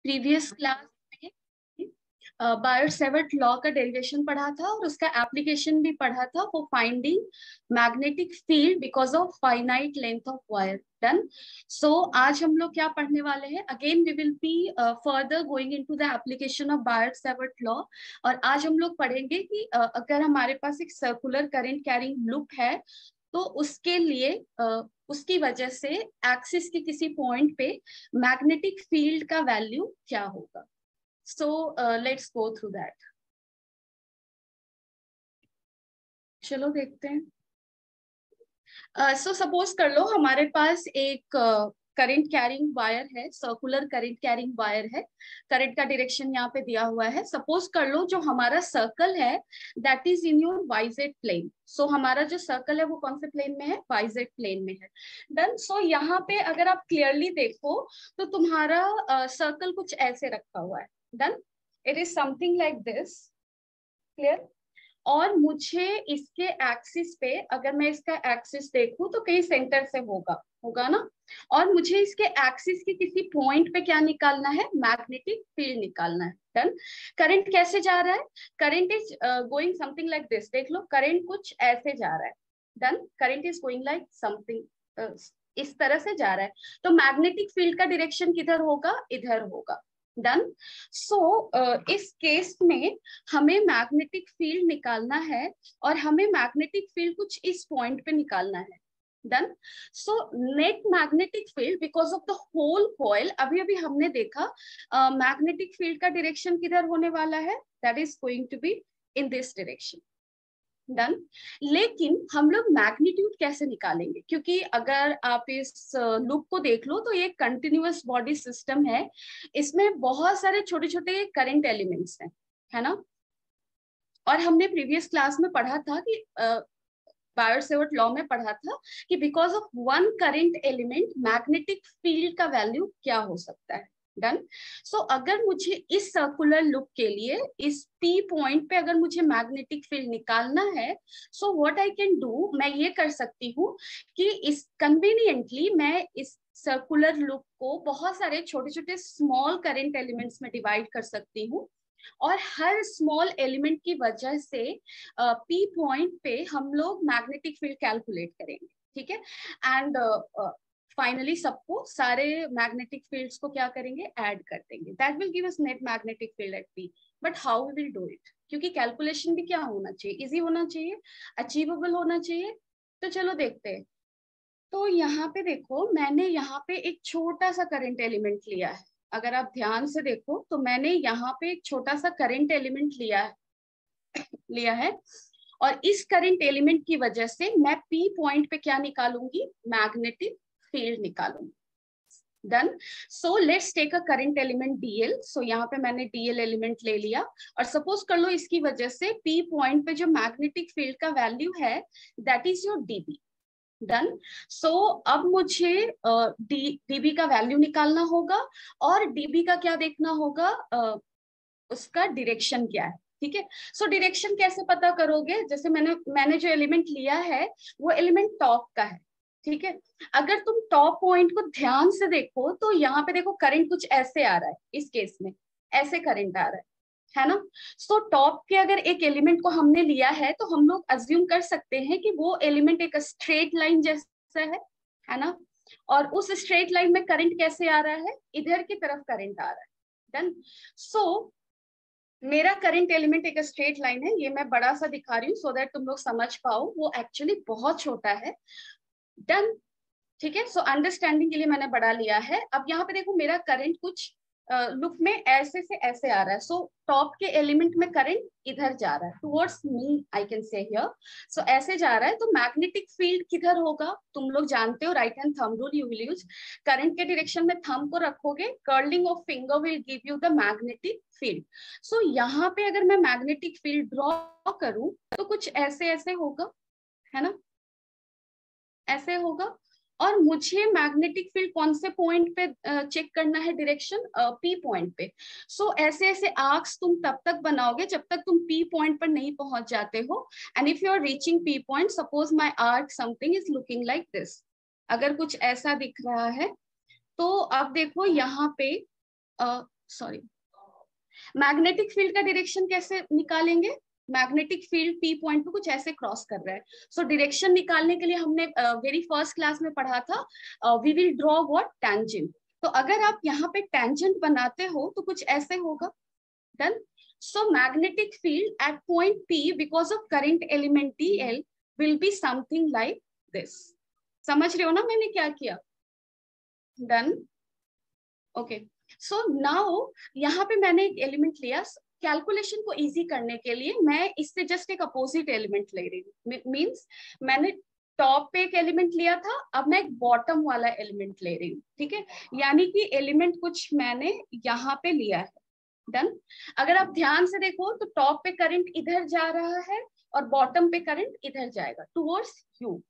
Previous class में Biot Savart law का derivation पढ़ा था और उसका एप्लीकेशन भी पढ़ा था for finding magnetic field because of finite length of wire. Done. So आज हम लोग क्या पढ़ने वाले हैं, again we will be further going into the application of Biot Savart law. और आज हम लोग पढ़ेंगे कि अगर हमारे पास एक सर्कुलर करंट कैरिंग लूप है तो उसके लिए उसकी वजह से एक्सिस के किसी पॉइंट पे मैग्नेटिक फील्ड का वैल्यू क्या होगा। So let's go through that. चलो देखते हैं। सो सपोज कर लो हमारे पास एक करंट कैरिंग वायर है, सर्कुलर करंट कैरिंग वायर है। करंट का डायरेक्शन यहाँ पे दिया हुआ है। सपोज कर लो जो हमारा सर्कल है that is in your YZ plane. So हमारा जो सर्कल है वो कौन से प्लेन में है, वाईजेड प्लेन में है। डन। सो यहाँ पे अगर आप क्लियरली देखो तो तुम्हारा सर्कल कुछ ऐसे रखा हुआ है। Done. It is something like this. Clear. और मुझे इसके एक्सिस पे, अगर मैं इसका एक्सिस देखूं तो कहीं सेंटर से होगा होगा ना। और मुझे इसके एक्सिस के किसी पॉइंट पे क्या निकालना है, मैग्नेटिक फील्ड निकालना है। डन। करंट कैसे जा रहा है, current is going something like this. देख लो करंट कुछ ऐसे जा रहा है। Done. Current is going like something इस तरह से जा रहा है। तो मैग्नेटिक फील्ड का डायरेक्शन किधर होगा, इधर होगा। डन। सो इस केस में हमें मैग्नेटिक फील्ड निकालना है और हमें मैग्नेटिक फील्ड कुछ इस पॉइंट पे निकालना है। Done. So net magnetic field because of the whole coil, अभी अभी हमने देखा मैग्नेटिक फील्ड का डायरेक्शन किधर होने वाला है, that is going to be in this direction. Done. लेकिन हम लोग मैग्नीट्यूड कैसे निकालेंगे, क्योंकि अगर आप इस लूप को देख लो तो ये कंटिन्यूअस बॉडी सिस्टम है। इसमें बहुत सारे छोटे छोटे करंट एलिमेंट्स हैं, है ना। और हमने प्रीवियस क्लास में पढ़ा था कि बायर-सेवर्ट लॉ में पढ़ा था कि because of one current element magnetic field का वैल्यू क्या हो सकता है। डन। सो अगर मुझे इस सर्कुलर लूप के लिए इस पी पॉइंट पे अगर मुझे मैग्नेटिक फील्ड निकालना है, so what I can do, मैं ये कर सकती हूँ कि इस कन्वीनियंटली मैं इस सर्कुलर लूप को बहुत सारे छोटे छोटे स्मॉल करंट एलिमेंट्स में डिवाइड कर सकती हूँ। और हर स्मॉल एलिमेंट की वजह से पी पॉइंट पे हम लोग मैग्नेटिक फील्ड कैलकुलेट करेंगे। ठीक है। एंड फाइनली सबको सारे मैग्नेटिक फील्ड्स को क्या करेंगे, ऐड कर देंगे। That will give us net magnetic field at P. But how we will do it, क्योंकि कैलकुलेशन भी क्या होना चाहिए, इजी होना चाहिए, अचीवेबल होना चाहिए। तो चलो देखते हैं। तो यहाँ पे देखो मैंने यहाँ पे एक छोटा सा करंट एलिमेंट लिया है। अगर आप ध्यान से देखो तो मैंने यहाँ पे एक छोटा सा करंट एलिमेंट लिया है। और इस करंट एलिमेंट की वजह से मैं पी पॉइंट पे क्या निकालूंगी, मैग्नेटिक फील्ड निकालूंगी। Done. So let's take a current element DL. So यहाँ पे मैंने डीएल एलिमेंट ले लिया और सपोज कर लो इसकी वजह से पी पॉइंट पे जो मैग्नेटिक फील्ड का वैल्यू है that is your DB. Done. So अब मुझे डीबी का वैल्यू निकालना होगा और डीबी का क्या देखना होगा, उसका डायरेक्शन क्या है। ठीक है। सो डायरेक्शन कैसे पता करोगे, जैसे मैंने जो एलिमेंट लिया है वो एलिमेंट टॉप का है। ठीक है। अगर तुम टॉप पॉइंट को ध्यान से देखो तो यहाँ पे देखो करंट कुछ ऐसे आ रहा है, इस केस में ऐसे करंट आ रहा है ना। सो टॉप के अगर एक एलिमेंट को हमने लिया है तो हम लोग अज्यूम कर सकते हैं कि वो एलिमेंट एक स्ट्रेट लाइन जैसा है ना। और उस स्ट्रेट लाइन में करंट कैसे आ रहा है, इधर की तरफ करंट आ रहा है। डन। सो मेरा करंट एलिमेंट एक स्ट्रेट लाइन है, ये मैं बड़ा सा दिखा रही हूँ सो दैट तुम लोग समझ पाओ, वो एक्चुअली बहुत छोटा है। डन। ठीक है। सो अंडरस्टैंडिंग के लिए मैंने बड़ा लिया है। अब यहाँ पे देखो मेरा करंट कुछ लुक में ऐसे से ऐसे आ रहा है। सो टॉप के एलिमेंट में करंट इधर जा रहा है, towards me I can see here. So ऐसे जा रहा है तो मैग्नेटिक फील्ड किधर होगा, तुम लोग जानते हो, right hand thumb rule you will use. Current के डायरेक्शन में थंब को रखोगे, curling of finger will give you the magnetic field. So यहाँ पे अगर मैं मैग्नेटिक फील्ड ड्रॉ करूं तो कुछ ऐसे ऐसे होगा, है ना, ऐसे होगा। और मुझे मैग्नेटिक फील्ड कौन से पॉइंट पे चेक करना है, डायरेक्शन पी पॉइंट पे। सो ऐसे ऐसे आर्क्स तुम तब तक बनाओगे जब तक तुम पी पॉइंट पर नहीं पहुंच जाते हो। And if you are reaching P point, suppose my arc something is looking like this, अगर कुछ ऐसा दिख रहा है तो आप देखो यहाँ पे सॉरी, मैग्नेटिक फील्ड का डायरेक्शन कैसे निकालेंगे? मैग्नेटिक फील्ड पी पॉइंट पे कुछ ऐसे क्रॉस कर रहा है, सो डायरेक्शन निकालने के लिए हमने वेरी फर्स्ट क्लास में पढ़ा था we will draw what, tangent. तो अगर आप यहाँ पे टेंजेंट बनाते हो तो कुछ ऐसे होगा। Done. So magnetic field eight point P because of current element DL will be something like this. समझ रहे हो ना मैंने क्या किया? डन। ओके, सो नाउ यहाँ पे मैंने एक एलिमेंट लिया, कैलकुलेशन को इजी करने के लिए मैं इससे जस्ट एक अपोजिट एलिमेंट ले रही हूँ। मींस मैंने टॉप पे एक एलिमेंट लिया था, अब मैं एक बॉटम वाला एलिमेंट ले रही हूँ, ठीक है? यानी कि एलिमेंट कुछ मैंने यहाँ पे लिया है। डन। अगर आप ध्यान से देखो तो टॉप पे करंट इधर जा रहा है और बॉटम पे करंट इधर जाएगा, टुवर्ड्स यू।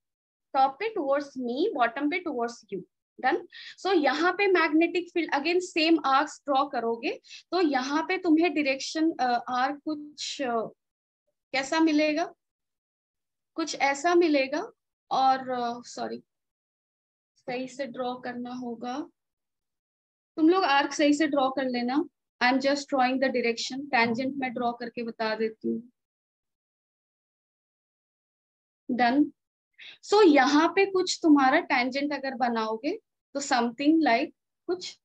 टॉप पे टुवर्ड्स मी, बॉटम पे टुवर्ड्स यू। डन। सो यहाँ पे magnetic field again same arcs draw करोगे तो यहाँ पे तुम्हें डायरेक्शन आर्क कुछ कैसा मिलेगा? कुछ ऐसा मिलेगा। और सॉरी, सही से ड्रॉ करना होगा, तुम लोग आर्क सही से ड्रॉ कर लेना। I am just drawing the direction, tangent में ड्रॉ करके बता देती हूँ। डन। सो यहाँ पे कुछ तुम्हारा टेंजेंट अगर बनाओगे तो समथिंग लाइक कुछ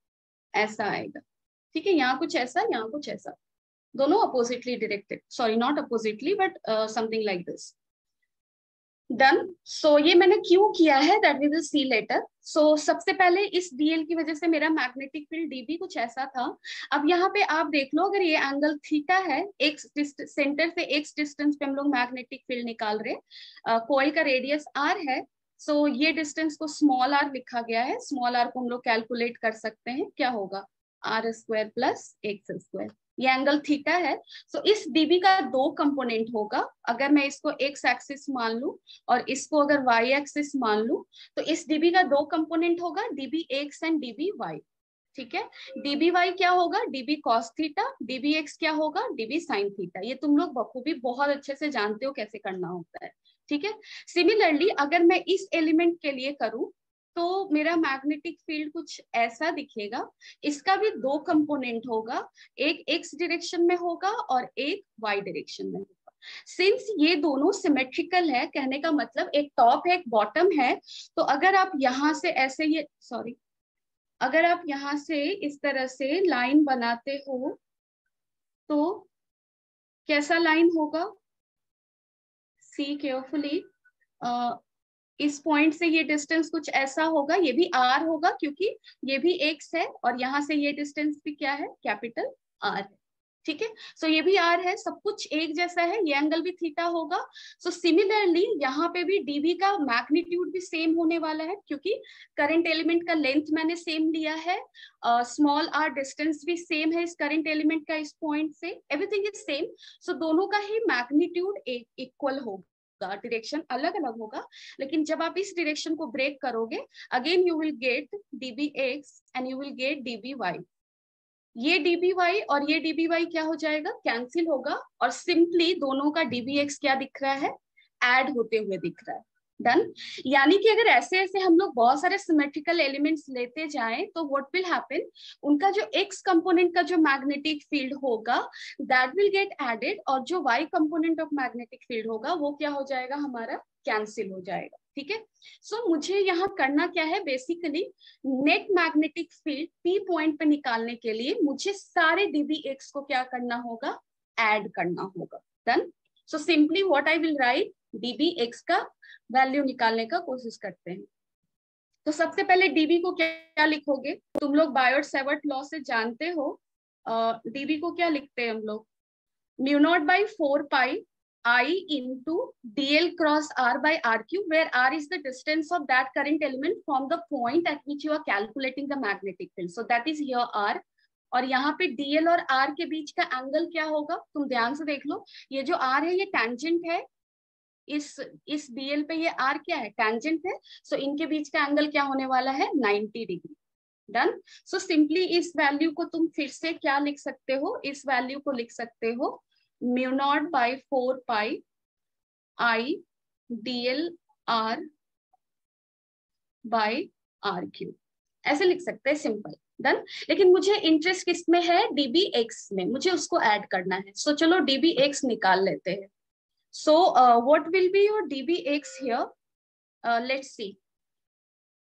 ऐसा आएगा, ठीक है? यहाँ कुछ ऐसा, यहाँ कुछ ऐसा, दोनों oppositely directed, sorry not oppositely but something like this. Done. So ये मैंने क्यों किया है that we will see later. So सबसे पहले इस डीएल की वजह से मेरा मैग्नेटिक फील्ड डीबी कुछ ऐसा था। अब यहाँ पे आप देख लो, अगर ये एंगल थीटा है, एक सेंटर से एक डिस्टेंस पे हम लोग मैग्नेटिक फील्ड निकाल रहे, कोयल का रेडियस आर है, सो ये डिस्टेंस को स्मॉल आर लिखा गया है। स्मॉल आर को हम लोग कैलकुलेट कर सकते हैं, क्या होगा? R square plus x square. ये एंगल थीटा है। सो इस डीबी का दो कंपोनेंट होगा। अगर मैं इसको एक्स एक्सिस मान लूं और इसको अगर वाई एक्सिस मान लूं तो इस डीबी का दो कंपोनेंट होगा, dB X and dB Y. ठीक है? डीबी वाई क्या होगा? DB cos theta. DB X क्या होगा? DB sine theta. ये तुम लोग बखूबी बहुत अच्छे से जानते हो कैसे करना होता है, ठीक है? सिमिलरली अगर मैं इस एलिमेंट के लिए करूं तो मेरा मैग्नेटिक फील्ड कुछ ऐसा दिखेगा। इसका भी दो कंपोनेंट होगा, एक एक्स डायरेक्शन में होगा और एक वाई डायरेक्शन में होगा। सिंस ये दोनों सिमेट्रिकल है, कहने का मतलब एक टॉप है एक बॉटम है, तो अगर आप यहां से ऐसे ये सॉरी अगर आप यहां से इस तरह से लाइन बनाते हो तो कैसा लाइन होगा? सी केयरफुली, इस पॉइंट से ये डिस्टेंस कुछ ऐसा होगा, ये भी आर होगा क्योंकि ये भी एक्स है और यहाँ से ये डिस्टेंस भी क्या है? कैपिटल आर है, ठीक है? सो ये भी आर है, सब कुछ एक जैसा है, ये एंगल भी थीटा होगा। सो सिमिलरली यहाँ पे भी डीबी का मैग्नीट्यूड भी सेम होने वाला है क्योंकि करंट एलिमेंट का लेंथ मैंने सेम लिया है, स्मॉल आर डिस्टेंस भी सेम है इस करंट एलिमेंट का इस पॉइंट से, एवरीथिंग इज सेम। सो दोनों का ही मैग्नीट्यूड इक्वल होगा, डायरेक्शन अलग अलग होगा, लेकिन जब आप इस डायरेक्शन को ब्रेक करोगे again you will get dB X and you will get dB Y. ये डीबी वाई और ये डीबी वाई क्या हो जाएगा? कैंसिल होगा और सिंपली दोनों का डीबी एक्स क्या दिख रहा है? ऐड होते हुए दिख रहा है। डन। यानी कि अगर ऐसे ऐसे हम लोग बहुत सारे सिमेट्रिकल एलिमेंट्स लेते जाएं तो व्हाट विल हैपन, उनका जो एक्स कंपोनेंट का जो मैग्नेटिक फील्ड होगा दैट विल गेट एडेड और जो Y component of magnetic field होगा वो क्या हो जाएगा? हमारा कैंसिल हो जाएगा, ठीक है? सो मुझे यहाँ करना क्या है? Basically net magnetic field P point पे निकालने के लिए मुझे सारे डीबी एक्स को क्या करना होगा? ऐड करना होगा। Done. So simply what I will write, dB x का वैल्यू निकालने का कोशिश करते हैं। तो सबसे पहले डीबी को क्या लिखोगे? तुम लोग बायोट सेवर्ट लॉ से जानते हो, डीबी को क्या लिखते हैं हम लोग? Mu naught by 4 pi I into dl cross r by r cube, where r is the distance of that current element from the point at which you are calculating the magnetic field. So that is here r. और यहाँ पे dl और r के बीच का angle क्या होगा? तुम ध्यान से देख लो, ये जो r है ये टेंजेंट है, इस dl पे ये r क्या है? टेंजेंट है। सो इनके बीच का एंगल क्या होने वाला है? 90 डिग्री। डन। सो सिंपली इस वैल्यू को तुम फिर से क्या लिख सकते हो? इस वैल्यू को लिख सकते हो mu naught by 4 pi I dl R by R cube, ऐसे लिख सकते हैं सिंपल। डन। लेकिन मुझे इंटरेस्ट किस में है, dbx में, मुझे उसको ऐड करना है। सो चलो dbx निकाल लेते हैं। So what will be your dbx here, let's see.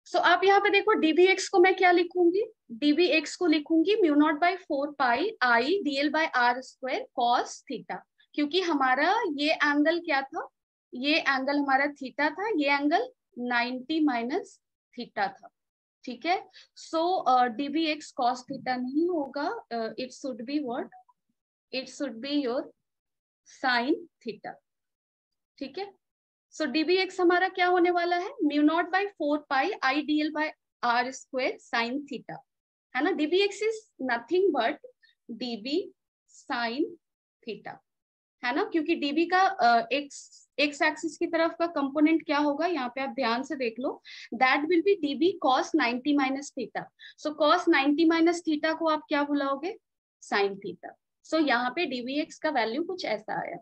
So आप यहाँ पे देखो dbx को मैं क्या लिखूंगी, dbx को लिखूंगी mu naught by 4 pi I dl by R square cos theta, क्योंकि हमारा ये एंगल क्या था, ये एंगल हमारा थीटा था, ये एंगल 90 माइनस थीटा था। ठीक है, सो dbx cos थीटा नहीं होगा, it should be what, it should be your sine theta. ठीक है, सो dbx हमारा क्या होने वाला है, mu naught by 4 pi I dl by R square sine theta, है ना। dbx is nothing but db sine theta, है ना, क्योंकि db का एक्स एक्सिस की तरफ का कंपोनेंट क्या होगा, यहाँ पे आप ध्यान से देख लो, that will be db cos 90 minus theta. So cos 90 minus theta को आप क्या बुलाओगे, साइन थीटा। सो यहाँ पे dbx का वैल्यू कुछ ऐसा आया।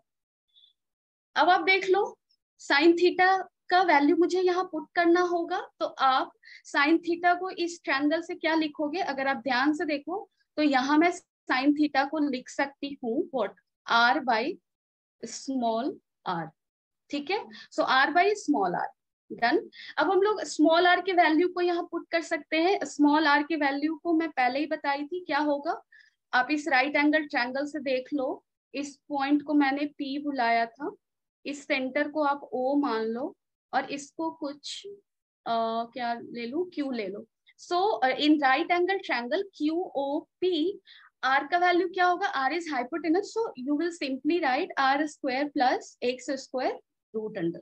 अब आप देख लो, साइन थीटा का वैल्यू मुझे यहाँ पुट करना होगा, तो आप साइन थीटा को इस ट्रायंगल से क्या लिखोगे, अगर आप ध्यान से देखो तो यहाँ मैं साइन थीटा को लिख सकती हूँ what, r by small r। ठीक है, सो r by small r, done. अब हम लोग स्मॉल r के वैल्यू को यहाँ पुट कर सकते हैं। स्मॉल r के वैल्यू को मैं पहले ही बताई थी, क्या होगा, आप इस राइट एंगल ट्रायंगल से देख लो, इस पॉइंट को मैंने P बुलाया था, इस सेंटर को आप O मान लो, और इसको कुछ क्या ले लो, Q ले लो। So in right angle triangle QOP, R का वैल्यू क्या होगा, R is hypotenuse, so you will simply write R square plus x square root under.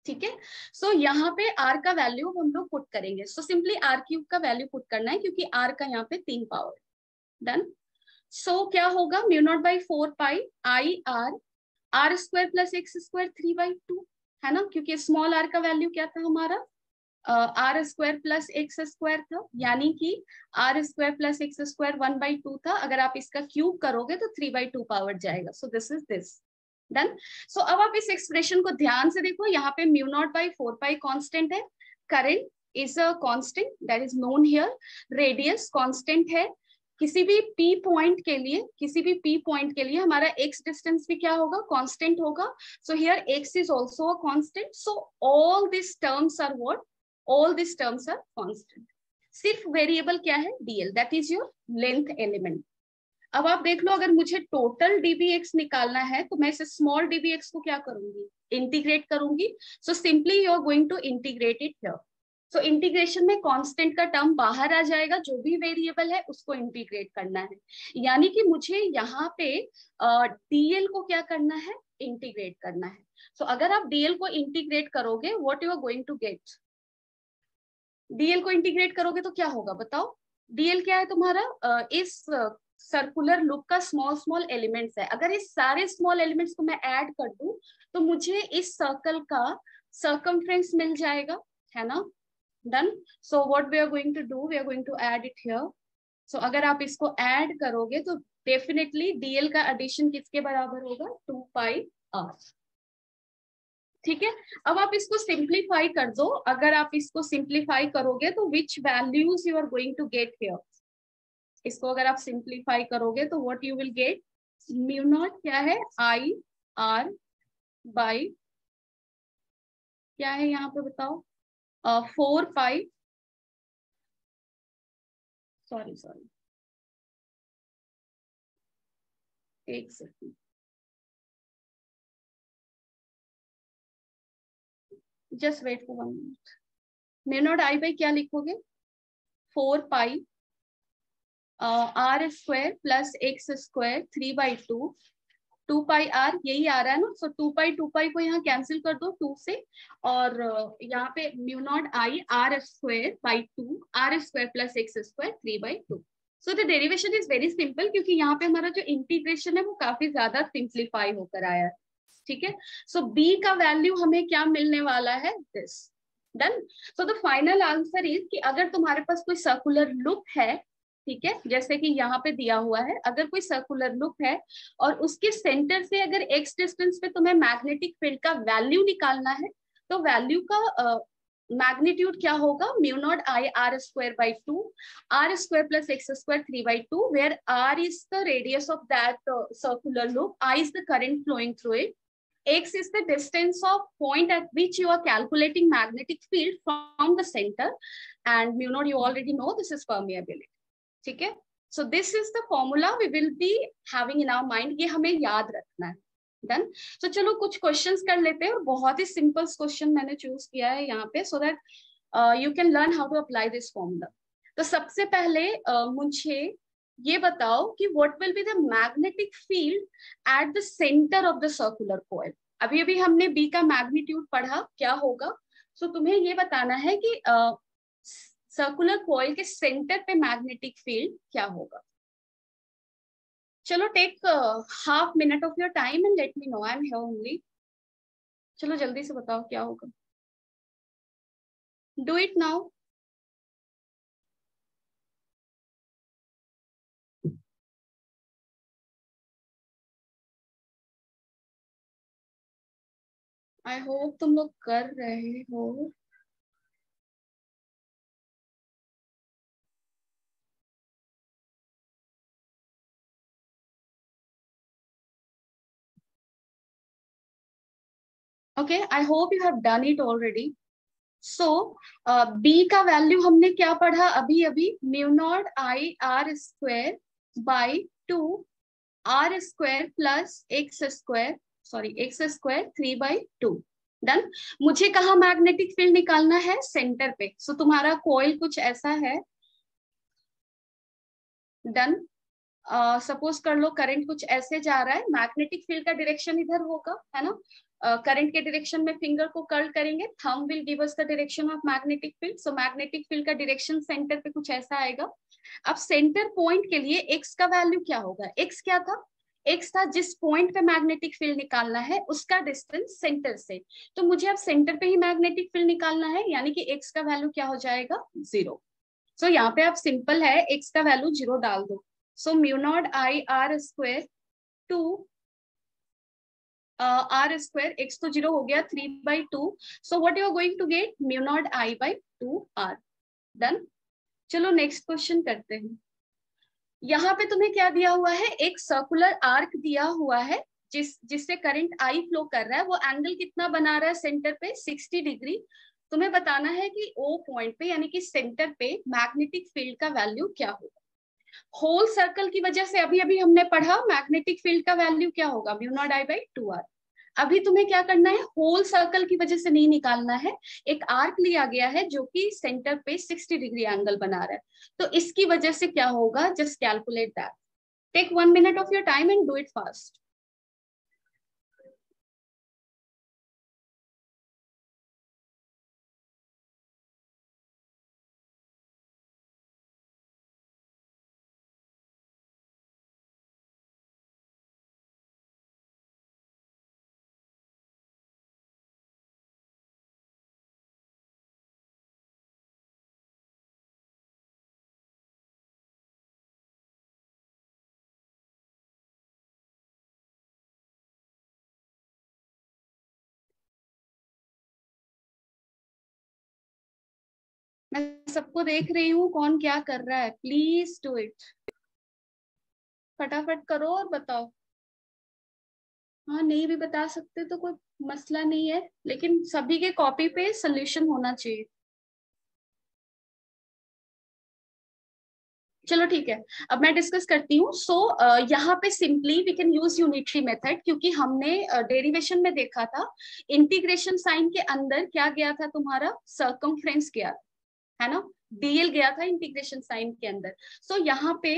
ठीक है, सो यहाँ पे R का वैल्यू हम लोग पुट करेंगे। सो सिंपली R क्यूब का वैल्यू पुट करना है, क्योंकि R का यहाँ पे 3 पावर। डन। सो क्या होगा, mu naught by 4 pi I R square plus x square 3/2, है ना, क्योंकि स्मॉल r का वैल्यू क्या था हमारा, R square plus x square था, यानी कि R square plus x square 1/2 था। अगर आप इसका क्यूब करोगे तो 3/2 पावर जाएगा। So this is this, done. So अब आप इस एक्सप्रेशन को ध्यान से देखो, यहाँ पे mu naught by 4 pi constant है, current is a constant that is known here, radius constant है। किसी भी P पॉइंट के लिए, किसी भी P पॉइंट के लिए हमारा x डिस्टेंस भी क्या होगा, कांस्टेंट होगा। So here x is also a constant. So all this terms are what, all this terms are constant. सिर्फ वेरिएबल क्या है, dl, that is your length element. अब आप देख लो, अगर मुझे टोटल dbx निकालना है तो मैं इसे स्मॉल dbx को क्या करूंगी, इंटीग्रेट करूंगी। So simply you are going to integrate it here. So integration में कांस्टेंट का टर्म बाहर आ जाएगा, जो भी वेरिएबल है उसको इंटीग्रेट करना है, यानी कि मुझे यहाँ पे dl को क्या करना है, इंटीग्रेट करना है। सो अगर आप dl को इंटीग्रेट करोगे, what you are going to get, dl को इंटीग्रेट करोगे तो क्या होगा बताओ, dl क्या है तुम्हारा, इस सर्कुलर लूप का स्मॉल स्मॉल एलिमेंट्स है। अगर इस सारे स्मॉल एलिमेंट्स को मैं ऐड कर दूं तो मुझे इस सर्कल का सर्कमफ्रेंस मिल जाएगा, है ना, done. So what we are going to do, we are going to add it here. So अगर आप इसको ऐड करोगे तो डेफिनेटली dl का एडिशन किसके बराबर होगा, 2 पाई r। ठीक है, अब आप इसको सिंप्लीफाई कर दो। अगर आप इसको सिंप्लीफाई करोगे तो which values you are going to get here, इसको अगर आप सिंप्लीफाई करोगे तो what you will get, mu naught क्या है, आई आर बाई क्या है यहाँ पे बताओ, 4 पाई, सॉरी एक second, just wait for 1 minute. Mu naught I by क्या लिखोगे, 4 pi are square plus x square 3/2, 2 pi r यही आ रहा है ना। सो 2 पाई को यहाँ कैंसिल कर दो 2 से, और यहाँ पे mu naught I R square by 2, R square plus x square 3/2। So the derivation is very simple, क्योंकि यहाँ पे हमारा जो इंटीग्रेशन है वो काफी ज्यादा सिंप्लीफाई होकर आया है। ठीक है, सो बी का वैल्यू हमें क्या मिलने वाला है, this, done. So the final answer is कि अगर तुम्हारे पास कोई सर्कुलर लूप है, ठीक है, जैसे कि यहाँ पे दिया हुआ है, अगर कोई सर्कुलर लूप है और उसके सेंटर से अगर x डिस्टेंस पे तुम्हें मैग्नेटिक फील्ड का वैल्यू निकालना है, तो वैल्यू का मैग्नीट्यूड क्या होगा, mu naught I R square by 2, R square plus x square 3/2, where R is the radius of that circular loop, I is the current flowing through it, x is the distance of point at which you are calculating magnetic field from the center, and mu naught you already know, this is permeability. ठीक है, so this is the formula we will be having in our mind, ये हमें याद रखना है. Done. तो चलो कुछ क्वेश्चंस कर लेते हैं, और बहुत ही सिंपल क्वेश्चन मैंने चूज किया है यहाँ पे, so that you can learn how to apply this formula. तो सबसे पहले मुझे ये बताओ कि what will be the magnetic field at the centre of the circular coil. अभी अभी हमने बी का मैग्नीट्यूड पढ़ा, क्या होगा. सो तुम्हें ये बताना है कि सर्कुलर कॉइल के सेंटर पे मैग्नेटिक फील्ड क्या होगा. चलो take half minute of your time and let me know, I am here only. चलो जल्दी से बताओ क्या होगा. Do it now. I hope तुम लोग कर रहे हो. Okay, I hope you have done it already. So B का वैल्यू हमने क्या पढ़ा अभी अभी, mu naught I R square by 2 R square plus x square, sorry x square 3/2. Done. मुझे कहा मैग्नेटिक फील्ड निकालना है, सेंटर पे. सो तुम्हारा कॉइल कुछ ऐसा है. डन. सपोज कर लो करंट कुछ ऐसे जा रहा है, मैग्नेटिक फील्ड का डायरेक्शन इधर होगा, है ना. करंट के डायरेक्शन में फिंगर को कर्ल करेंगे, thumb will give us the direction of magnetic field. So magnetic field का डायरेक्शन सेंटर पे कुछ ऐसा आएगा. अब सेंटर पॉइंट के लिए एक्स का वैल्यू क्या होगा. एक्स क्या था, एक्स था जिस पॉइंट पे मैग्नेटिक फील्ड निकालना है उसका डिस्टेंस सेंटर से. तो मुझे अब सेंटर पे ही मैग्नेटिक फील्ड निकालना है, यानी कि एक्स का वैल्यू क्या हो जाएगा, 0. सो यहाँ पे आप सिंपल है, एक्स का वैल्यू 0 डाल दो. So mu naught I R square 2 R square, X तो 0 हो गया, 3/2. So what you are going to get, mu naught I by 2 R. Done. चलो नेक्स्ट क्वेश्चन करते हैं. यहाँ पे तुम्हें क्या दिया हुआ है, एक सर्कुलर आर्क दिया हुआ है जिससे करंट आई फ्लो कर रहा है. वो एंगल कितना बना रहा है सेंटर पे, 60 डिग्री. तुम्हें बताना है कि ओ पॉइंट पे यानी कि सेंटर पे मैग्नेटिक फील्ड का वैल्यू क्या होगा. होल सर्कल की वजह से अभी अभी हमने पढ़ा मैग्नेटिक फील्ड का वैल्यू क्या होगा, mu naught I by 2 R. अभी तुम्हें क्या करना है, होल सर्कल की वजह से नहीं निकालना है, एक आर्क लिया गया है जो कि सेंटर पे 60 डिग्री एंगल बना रहा है. तो इसकी वजह से क्या होगा, just calculate that. Take 1 minute of your time and do it fast. मैं सबको देख रही हूँ कौन क्या कर रहा है, प्लीज डू इट. फटाफट करो और बताओ. हाँ नहीं भी बता सकते तो कोई मसला नहीं है, लेकिन सभी के कॉपी पे सोल्यूशन होना चाहिए. चलो ठीक है, अब मैं डिस्कस करती हूँ. सो यहाँ पे simply we can use unitary method, क्योंकि हमने डेरिवेशन में देखा था इंटीग्रेशन साइन के अंदर क्या गया था, तुम्हारा सर्कमफ्रेंस गया, है ना, डीएल गया था इंटीग्रेशन साइन के अंदर. सो यहाँ पे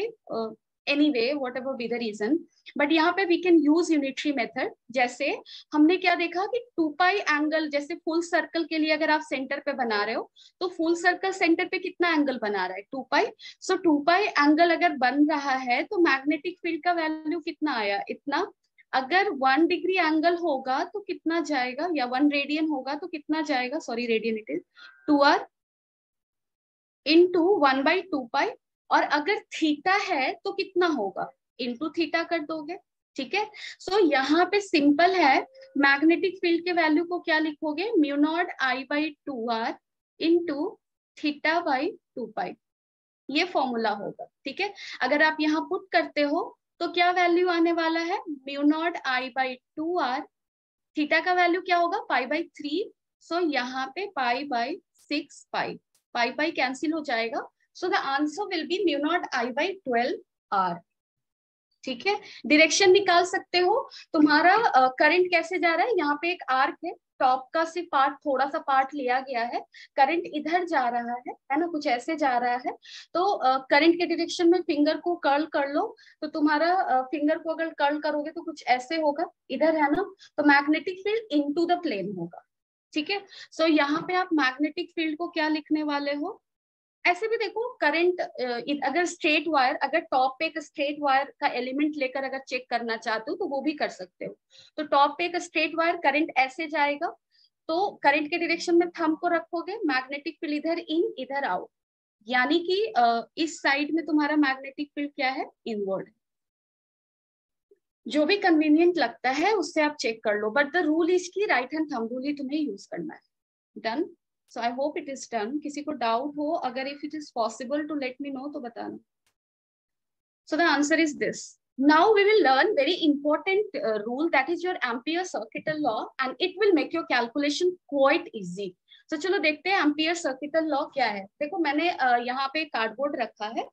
anyway whatever be the reason, but यहाँ पे we can use unitary method. जैसे हमने क्या देखा कि 2 पाई एंगल, जैसे फुल सर्कल के लिए अगर आप सेंटर पे बना रहे हो तो फुल सर्कल सेंटर पे कितना एंगल बना रहा है, 2 पाई. सो 2 पाई एंगल अगर बन रहा है तो मैग्नेटिक फील्ड का वैल्यू कितना आया, इतना. अगर 1 डिग्री एंगल होगा तो कितना जाएगा, या 1 रेडियन होगा तो कितना जाएगा, sorry radian it is 2r into 1/2 पाई. और अगर थीटा है तो कितना होगा, इंटू थीटा कर दोगे. ठीक है. सो यहाँ पे सिंपल है, मैग्नेटिक फील्ड के वैल्यू को क्या लिखोगे, mu naught I by 2 R into theta by 2 pi, ये फॉर्मूला होगा। ठीक है, अगर आप यहाँ पुट करते हो तो क्या वैल्यू आने वाला है, mu naught I by 2r, theta का वैल्यू क्या होगा पाई बाई 3, सो यहाँ पे pi by 6 pi, pi pi cancel हो जाएगा, so the answer will be mu naught I by 12r। ठीक है, डायरेक्शन निकाल सकते हो, तुम्हारा करंट कैसे जा रहा है, यहाँ पे एक आर्क है, टॉप का सिर्फ पार्ट, थोड़ा सा पार्ट लिया गया है, करंट इधर जा रहा है ना, कुछ ऐसे जा रहा है, तो करंट के डायरेक्शन में फिंगर को कर्ल कर लो, तो तुम्हारा फिंगर को अगर कर्ल करोगे तो कुछ ऐसे होगा, इधर है ना, तो magnetic field into the plane होगा। ठीक है, सो यहाँ पे आप मैग्नेटिक फील्ड को क्या लिखने वाले हो, ऐसे भी देखो करंट, अगर स्ट्रेट वायर, अगर टॉप पे एक स्ट्रेट वायर का एलिमेंट लेकर अगर चेक करना चाहते हो तो वो भी कर सकते हो। तो टॉप पे एक स्ट्रेट वायर, करंट ऐसे जाएगा, तो करंट के डायरेक्शन में थंब को रखोगे, मैग्नेटिक फील्ड इधर इन इधर आउट, यानी कि इस साइड में तुम्हारा मैग्नेटिक फील्ड क्या है, इनवर्ड। जो भी कन्वीनियंट लगता है उससे आप चेक कर लो, बट द रूल इज की राइट हैंड थंब रूल ही तुम्हें यूज करना है। Done, so I hope it is done। किसी को डाउट हो, अगर if it is possible to let me know तो बताना। So the answer is this। Now we will learn very important rule, that is your Ampere circuital law, and it will make your calculation quite easy। So चलो देखते हैं ampere circuital law क्या है। देखो मैंने यहाँ पे कार्डबोर्ड रखा है,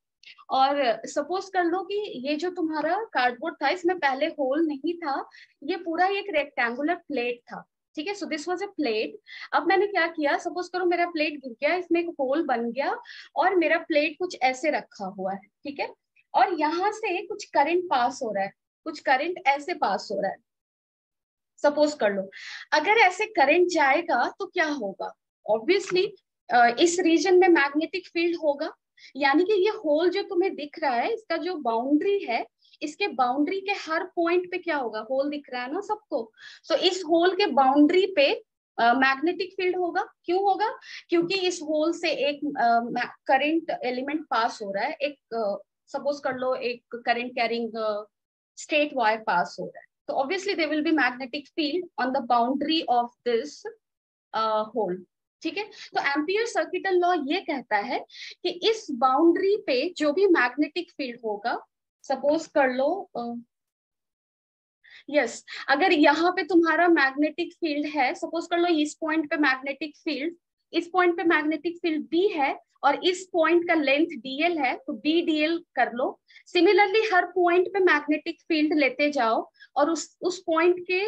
और सपोज कर लो कि ये जो तुम्हारा कार्डबोर्ड था इसमें पहले होल नहीं था, ये पूरा एक रेक्टेंगुलर प्लेट था। ठीक है, so this was a plate. अब मैंने क्या किया, सपोज करो मेरा प्लेट गिर गया, इसमें एक होल बन गया, और मेरा प्लेट कुछ ऐसे रखा हुआ है। ठीक है, और यहाँ से कुछ करंट पास हो रहा है, कुछ करंट ऐसे पास हो रहा है, सपोज कर लो। अगर ऐसे करंट जाएगा तो क्या होगा, ऑब्वियसली इस रीजन में मैग्नेटिक फील्ड होगा, यानी कि ये होल जो तुम्हें दिख रहा है, इसका जो बाउंड्री है, इसके बाउंड्री के हर पॉइंट पे क्या होगा, होल दिख रहा है ना सबको, तो इस होल के बाउंड्री पे मैग्नेटिक फील्ड होगा। क्यों होगा, क्योंकि इस होल से एक करंट एलिमेंट पास हो रहा है, एक सपोज कर लो एक करंट कैरिंग स्ट्रेट वायर पास हो रहा है, तो obviously there will be magnetic field on the boundary of this hole। ठीक है, तो एम्पियर सर्किटल लॉ ये कहता है कि इस बाउंड्री पे जो भी मैग्नेटिक फील्ड होगा, सपोज कर लो यस, अगर यहाँ पे तुम्हारा मैग्नेटिक फील्ड है, सपोज कर लो इस पॉइंट पे मैग्नेटिक फील्ड, इस पॉइंट पे मैग्नेटिक फील्ड बी है, और इस पॉइंट का लेंथ डीएल है, तो बी डीएल कर लो। सिमिलरली हर पॉइंट पे मैग्नेटिक फील्ड लेते जाओ, और उस पॉइंट के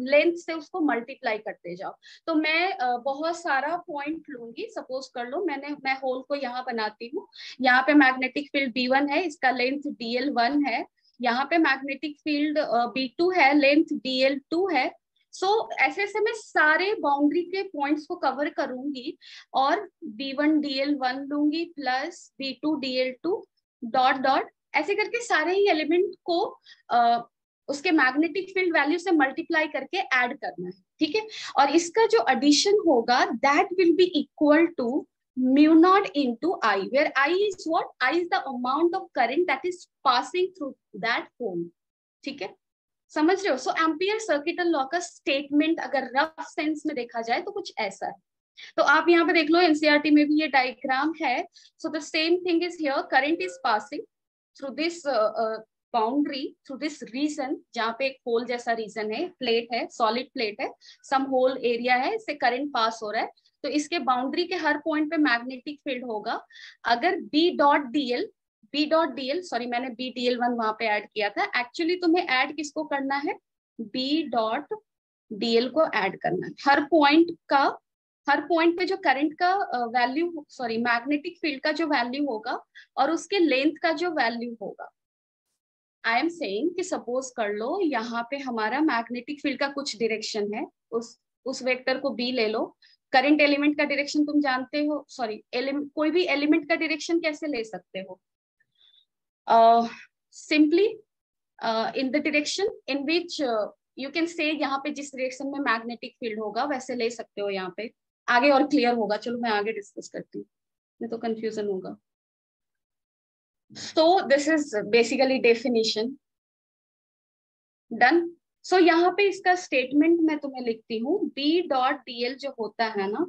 लेंथ से उसको मल्टीप्लाई करते जाओ। तो मैं बहुत सारा पॉइंट लूंगी, सपोज कर लो मैं होल को यहाँ बनाती हूँ, यहाँ पे मैग्नेटिक फील्ड B1 है, इसका लेंथ DL1 है, यहाँ पे मैग्नेटिक फील्ड B2 है, लेंथ DL2 है। सो ऐसे ऐसे मैं सारे बाउंड्री के पॉइंट्स को कवर करूंगी, और B1 DL1 लूंगी plus B2 DL2 dot dot, ऐसे करके सारे ही एलिमेंट को उसके मैग्नेटिक फील्ड वैल्यू से मल्टीप्लाई करके ऐड करना है। ठीक है, और इसका जो एडिशन होगा that will be equal to mu naught into I, where I is what? I is the amount of current that is passing through that hole। ठीक है, समझ रहे हो? सो एम्पियर सर्किटल लॉ का स्टेटमेंट अगर रफ सेंस में देखा जाए तो कुछ ऐसा है। तो आप यहाँ पे देख लो, एनसीईआरटी में भी ये डायग्राम है। So the same thing is here, current is passing through this boundary, through this region, जहाँ पे एक होल जैसा रीजन है, प्लेट है, सॉलिड प्लेट है, सम होल एरिया है, इससे करंट पास हो रहा है, तो इसके बाउंड्री के हर पॉइंट पे मैग्नेटिक फील्ड होगा। अगर बी डॉट डीएल सॉरी मैंने बी DL1 वहां पे ऐड किया था, एक्चुअली तुम्हें ऐड किसको करना है, बी डॉट DL को ऐड करना है। हर पॉइंट पे जो करंट का वैल्यू, सॉरी मैग्नेटिक फील्ड का जो वैल्यू होगा, और उसके लेंथ का जो वैल्यू होगा। आई एम सेइंग कि सपोज कर लो यहाँ पे हमारा मैग्नेटिक फील्ड का कुछ डायरेक्शन है, उस वेक्टर को बी ले लो। करंट एलिमेंट का डायरेक्शन तुम जानते हो, सॉरी कोई भी एलिमेंट का डायरेक्शन कैसे ले सकते हो, simply in the direction in which you can say, यहाँ पे जिस डायरेक्शन में मैग्नेटिक फील्ड होगा वैसे ले सकते हो। यहाँ पे आगे और क्लियर होगा, चलो मैं आगे डिस्कस करती हूँ, नहीं तो कंफ्यूजन होगा। So this is basically definition done। So यहाँ पे इसका स्टेटमेंट मैं तुम्हें लिखती हूँ, B डॉट DL जो होता है ना,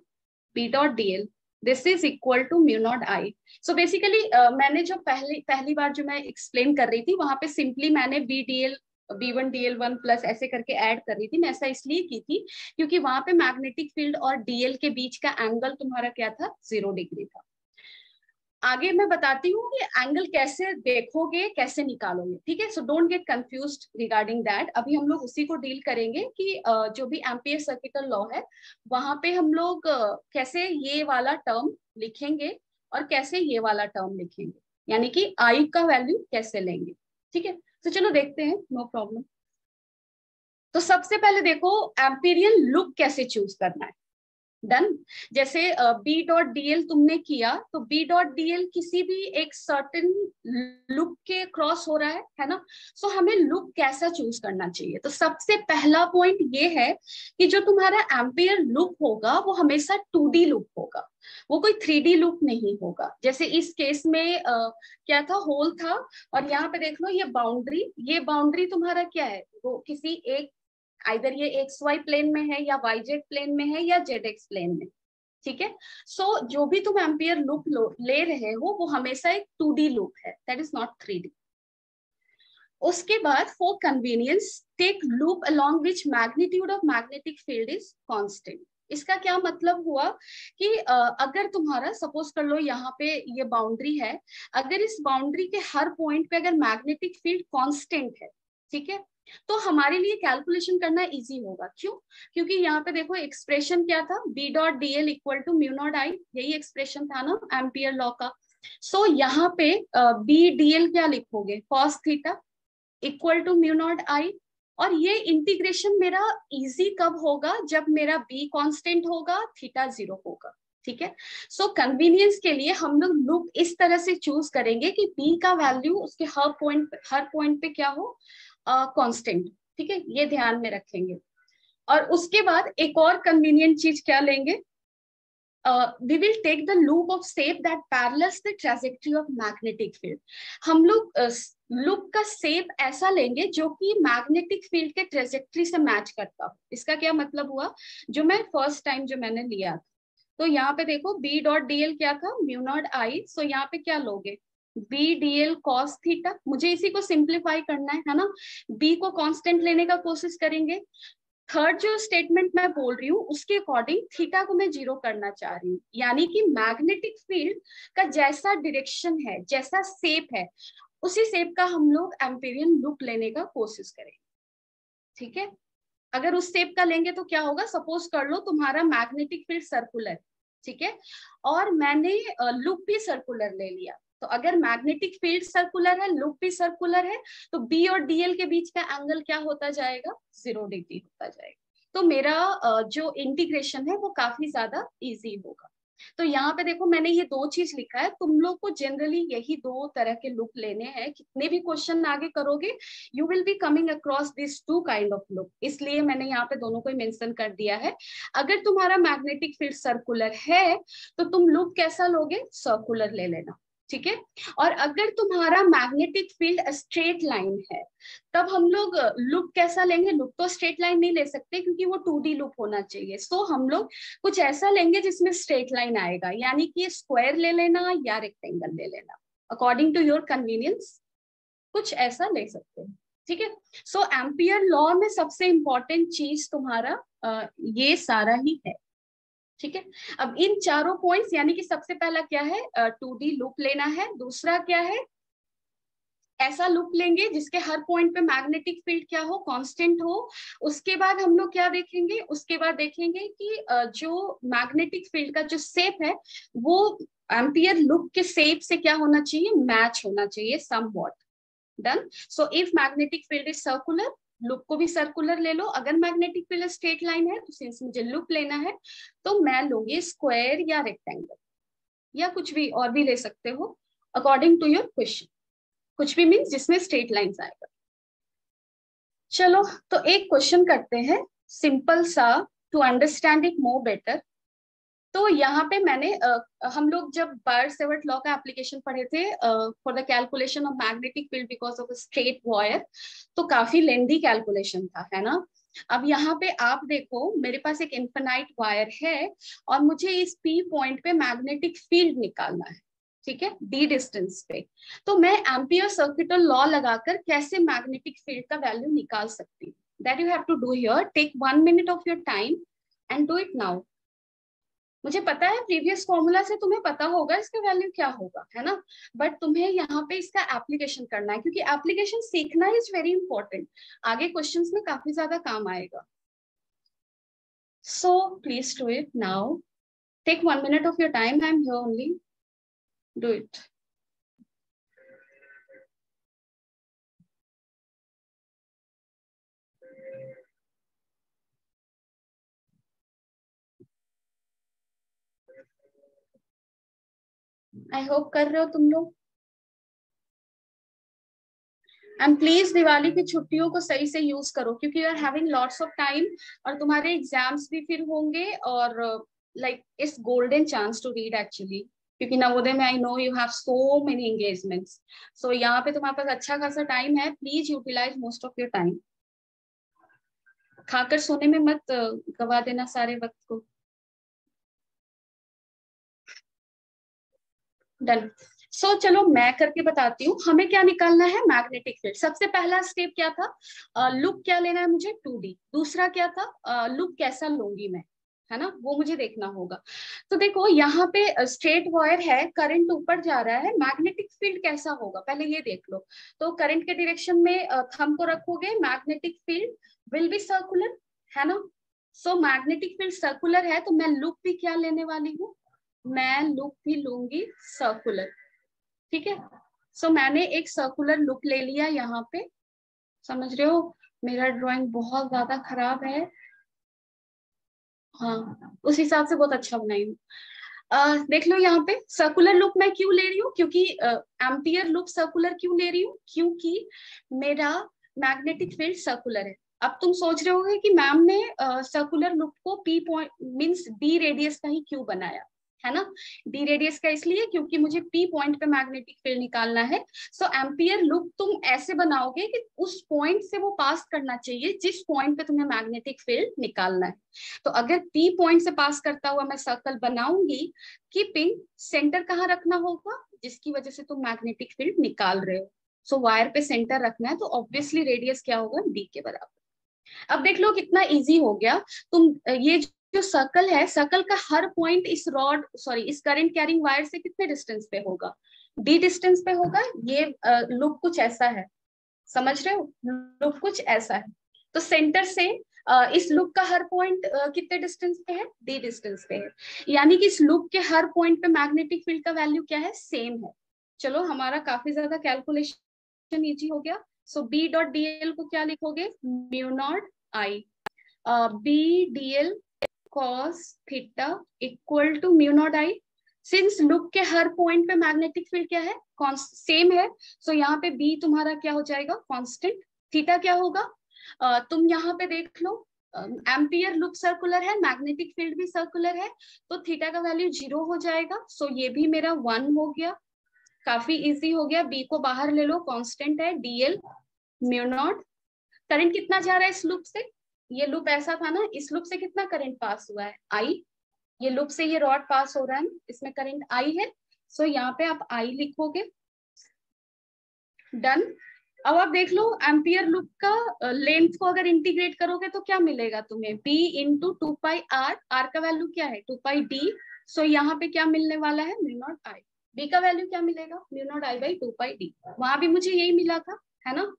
B dot DL this is equal to mu naught I. So basically मैंने जो पहली बार जो मैं एक्सप्लेन कर रही थी वहां पे सिंपली मैंने B1 DL1 प्लस ऐसे करके ऐड कर रही थी। मैं ऐसा इसलिए की थी क्योंकि वहां पे मैग्नेटिक फील्ड और डीएल के बीच का एंगल तुम्हारा क्या था, 0 डिग्री था। आगे मैं बताती हूँ कि एंगल कैसे देखोगे, कैसे निकालोगे, ठीक है। So don't get confused regarding that. अभी हम लोग उसी को डील करेंगे कि जो भी एम्पियर सर्किटल लॉ है वहां पे हम लोग कैसे ये वाला टर्म लिखेंगे और कैसे ये वाला टर्म लिखेंगे, यानी कि आई का वैल्यू कैसे लेंगे, ठीक है। तो चलो देखते हैं, नो प्रॉब्लम। तो सबसे पहले देखो एम्पीरियल लुक कैसे चूज करना है। डन। जैसे बी डॉट डीएल तुमने किया तो बी डॉट डीएल किसी भी एक सर्टेन लुक के क्रॉस हो रहा है ना। सो हमें लुक कैसा चूज करना चाहिए। तो सबसे पहला पॉइंट ये है कि जो तुम्हारा एम्पियर लुक होगा वो हमेशा 2D लुक होगा, वो कोई 3D लुक नहीं होगा। जैसे इस केस में क्या था, होल था और यहाँ पे देख लो ये बाउंड्री तुम्हारा क्या है, वो किसी एक आइदर ये एक्स वाई प्लेन में है या वाई जेड प्लेन में है या जेड एक्स प्लेन में, ठीक है। सो जो भी तुम एम्पियर लुक ले रहे हो वो हमेशा एक 2D लुक है, दैट इज नॉट 3D। उसके बाद for convenience take loop along which magnitude of magnetic field is constant. इसका क्या मतलब हुआ कि अगर तुम्हारा सपोज कर लो यहाँ पे ये बाउंड्री है, अगर इस बाउंड्री के हर पॉइंट पे अगर मैग्नेटिक फील्ड कांस्टेंट है, ठीक है, तो हमारे लिए कैलकुलेशन करना इजी होगा। क्यों? क्योंकि यहाँ पे देखो एक्सप्रेशन क्या था, B dot D L equal to mu naught I, यही एक्सप्रेशन था ना एम्पियर लॉ का। सो यहाँ पे बी डीएल क्या लिखोगे, cos theta equal to mu naught I. और ये इंटीग्रेशन मेरा इजी कब होगा, जब मेरा बी कांस्टेंट होगा, थीटा 0 होगा, ठीक है। सो कन्वीनियंस के लिए हम लोग लुक इस तरह से चूज करेंगे कि बी का वैल्यू उसके हर पॉइंट पे क्या हो, कांस्टेंट, ठीक है, ये ध्यान में रखेंगे। और उसके बाद एक और कन्वीनियंट चीज क्या लेंगे, we will take the loop of shape that parallels the trajectory of magnetic field। हम लोग लूप का शेप ऐसा लेंगे जो कि मैग्नेटिक फील्ड के ट्रेजेक्ट्री से मैच करता हो। इसका क्या मतलब हुआ, जो मैं फर्स्ट टाइम जो मैंने लिया था, तो यहाँ पे देखो बी डॉट डीएल क्या था, म्यू नॉट आई। सो यहाँ पे क्या लोगे, बी डीएल कॉस थीटा। मुझे इसी को सिंप्लीफाई करना है ना, बी को कांस्टेंट लेने का कोशिश करेंगे। थर्ड जो स्टेटमेंट मैं बोल रही हूँ उसके अकॉर्डिंग थीटा को मैं 0 करना चाह रही हूँ, यानी कि मैग्नेटिक फील्ड का जैसा डायरेक्शन है, जैसा शेप है, उसी शेप का हम लोग एम्पिरियन लुक लेने का कोशिश करेंगे, ठीक है। अगर उस शेप का लेंगे तो क्या होगा, सपोज कर लो तुम्हारा मैग्नेटिक फील्ड सर्कुलर, ठीक है, और मैंने लुक भी सर्कुलर ले लिया। तो अगर मैग्नेटिक फील्ड सर्कुलर है, लुक भी सर्कुलर है, तो बी और डीएल के बीच का एंगल क्या होता जाएगा, 0 डिग्री होता जाएगा। तो मेरा जो इंटीग्रेशन है वो काफी ज्यादा इजी होगा। तो यहाँ पे देखो मैंने ये 2 चीज लिखा है, तुम लोग को जनरली यही 2 तरह के लुक लेने हैं। कितने भी क्वेश्चन आगे करोगे you will be coming across this 2 kind of look, इसलिए मैंने यहाँ पे दोनों को मेंशन कर दिया है। अगर तुम्हारा मैग्नेटिक फील्ड सर्कुलर है तो तुम लुक कैसा लोगे, सर्कुलर ले लेना, ठीक है। और अगर तुम्हारा मैग्नेटिक फील्ड स्ट्रेट लाइन है तब हम लोग लुक कैसा लेंगे, लुक तो स्ट्रेट लाइन नहीं ले सकते क्योंकि वो 2D लुक होना चाहिए। सो हम लोग कुछ ऐसा लेंगे जिसमें स्ट्रेट लाइन आएगा, यानी कि स्क्वायर ले लेना या रेक्टेंगल ले लेना, अकॉर्डिंग टू योर कन्वीनियंस कुछ ऐसा ले सकते हैं, ठीक है। सो एम्पियर लॉ में सबसे इंपॉर्टेंट चीज तुम्हारा ये सारा ही है, ठीक है। अब इन चारों पॉइंट्स, यानी कि सबसे पहला क्या है, 2D लूप लेना है। दूसरा क्या है, ऐसा लूप लेंगे जिसके हर पॉइंट पे मैग्नेटिक फील्ड क्या हो, कांस्टेंट हो। उसके बाद हम लोग क्या देखेंगे, उसके बाद देखेंगे कि जो मैग्नेटिक फील्ड का जो शेप है वो एम्पियर लूप के शेप से क्या होना चाहिए, मैच होना चाहिए somewhat. Done. So if magnetic field is circular, loop को भी सर्कुलर ले लो। अगर मैग्नेटिक फील्ड स्ट्रेट लाइन है तो सिंस मुझे लूप लेना है तो मैं लूंगी स्क्वायर या रेक्टेंगल या कुछ भी और भी ले सकते हो अकॉर्डिंग टू योर क्वेश्चन, कुछ भी मीन्स जिसमें स्ट्रेट लाइंस आएगा। चलो तो एक क्वेश्चन करते हैं सिंपल सा to understand it more better. तो यहाँ पे मैंने हम लोग जब बायर-सेवर्ट लॉ का एप्लीकेशन पढ़े थे for the calculation of magnetic field because of straight wire, तो काफी लेंदी कैलकुलेशन था, है ना। अब यहाँ पे आप देखो, मेरे पास एक इन्फिनाइट वायर है और मुझे इस पी पॉइंट पे मैग्नेटिक फील्ड निकालना है, ठीक है, डी डिस्टेंस पे। तो मैं एम्पियर सर्किटल लॉ लगाकर कैसे मैग्नेटिक फील्ड का वैल्यू निकाल सकती हूँ? That you have to do here. Take 1 minute of your time and do it now. मुझे पता है प्रीवियस फॉर्मूला से तुम्हें पता होगा इसका वैल्यू क्या होगा, है ना, बट तुम्हें यहाँ पे इसका एप्लीकेशन करना है, क्योंकि एप्लीकेशन सीखना इज वेरी इंपॉर्टेंट, आगे क्वेश्चंस में काफी ज्यादा काम आएगा। So please do it now. Take 1 minute of your time, I am here only, do it. I hope कर रहे हो तुम लोग। एंड प्लीज दिवाली की छुट्टियों को सही से यूज करो, क्योंकि you are having lots of time और तुम्हारे एग्जाम्स भी फिर होंगे, और like it's golden chance to read actually, क्योंकि नवोदय में I know you have so many engagements. So यहाँ पे तुम्हारे पास अच्छा खासा टाइम है, please utilise most of your time. खाकर सोने में मत गवा देना सारे वक्त को। डन। सो चलो मैं करके बताती हूँ हमें क्या निकालना है, मैग्नेटिक फील्ड। सबसे पहला स्टेप क्या था, लुक क्या लेना है मुझे, 2D। दूसरा क्या था, लुक कैसा लूंगी मैं, है ना, वो मुझे देखना होगा। तो देखो यहाँ पे स्ट्रेट वायर है, करंट ऊपर जा रहा है, मैग्नेटिक फील्ड कैसा होगा पहले ये देख लो। तो करंट के डायरेक्शन में थंब को रखोगे, magnetic field will be circular, है ना। सो मैग्नेटिक फील्ड सर्कुलर है, तो मैं लुक भी क्या लेने वाली हूँ, मैं लुक भी लूंगी सर्कुलर, ठीक है। सो मैंने एक सर्कुलर लुक ले लिया यहाँ पे, समझ रहे हो, मेरा ड्राइंग बहुत ज्यादा खराब है, हाँ उस हिसाब से बहुत अच्छा बनाई हूँ। देख लो यहाँ पे सर्कुलर लुक मैं क्यों ले रही हूँ, क्योंकि एम्पियर लुक सर्कुलर क्यों ले रही हूँ, क्योंकि मेरा मैग्नेटिक फील्ड सर्कुलर है। अब तुम सोच रहे होगे कि मैम ने सर्कुलर लुक को P point means D radius का ही क्यों बनाया, है ना। डी रेडियस का इसलिए क्योंकि मुझे पी पॉइंट पे मैग्नेटिक फील्ड निकालना है। सो एम्पियर लुक तुम ऐसे बनाओगे कि उस पॉइंट से वो पास करना चाहिए जिस पॉइंट पे तुम्हें मैग्नेटिक फील्ड निकालना है। तो अगर पी पॉइंट से पास करता हुआ मैं सर्कल बनाऊंगी, कीपिंग सेंटर कहाँ रखना होगा, जिसकी वजह से तुम मैग्नेटिक फील्ड निकाल रहे हो। सो वायर पे सेंटर रखना है, तो ऑब्वियसली रेडियस क्या होगा, डी के बराबर। अब देख लो कितना इजी हो गया। तुम ये जो सर्कल है, सर्कल का हर पॉइंट इस रॉड सॉरी इस करंट कैरिंग वायर से कितने डिस्टेंस पे होगा, डी डिस्टेंस पे होगा। ये लुक कुछ ऐसा है, समझ रहे हो, लुक कुछ ऐसा है। तो सेंटर से इस लुक का हर पॉइंट कितने डिस्टेंस पे है, डी डिस्टेंस पे है, यानी कि इस लुक के हर पॉइंट पे मैग्नेटिक फील्ड का वैल्यू क्या है, सेम है। चलो हमारा काफी ज्यादा कैलकुलेशन इजी हो गया। So B dot d l को क्या लिखोगे, mu naught I, B d l cos theta equal to mu naught I. Since look के हर पॉइंट पे मैग्नेटिक फील्ड क्या है, सेम है, सो यहाँ पे बी तुम्हारा क्या हो जाएगा, कांस्टेंट। थीटा क्या होगा, तुम यहाँ पे देख लो, एम्पियर लुक सर्कुलर है, मैग्नेटिक फील्ड भी सर्कुलर है, तो थीटा का वैल्यू 0 हो जाएगा। सो ये भी मेरा 1 हो गया, काफी इजी हो गया। बी को बाहर ले लो, कांस्टेंट है, डीएल म्यू नॉट। करंट कितना जा रहा है इस लूप से, ये लूप ऐसा था ना, इस लूप से कितना करंट पास हुआ है, आई। ये लूप से ये रॉड पास हो रहा है, इसमें करंट आई है। सो यहाँ पे आप आई लिखोगे, डन। अब आप देख लो एम्पियर लूप का लेंथ को अगर इंटीग्रेट करोगे तो क्या मिलेगा तुम्हें, B into 2 pi R, R का वैल्यू क्या है 2 पाई डी। सो यहाँ पे क्या मिलने वाला है, म्यू नॉट आई। बी का वैल्यू क्या मिलेगा, mu naught I by 2 pi d, वहां भी मुझे यही मिला था, है ना।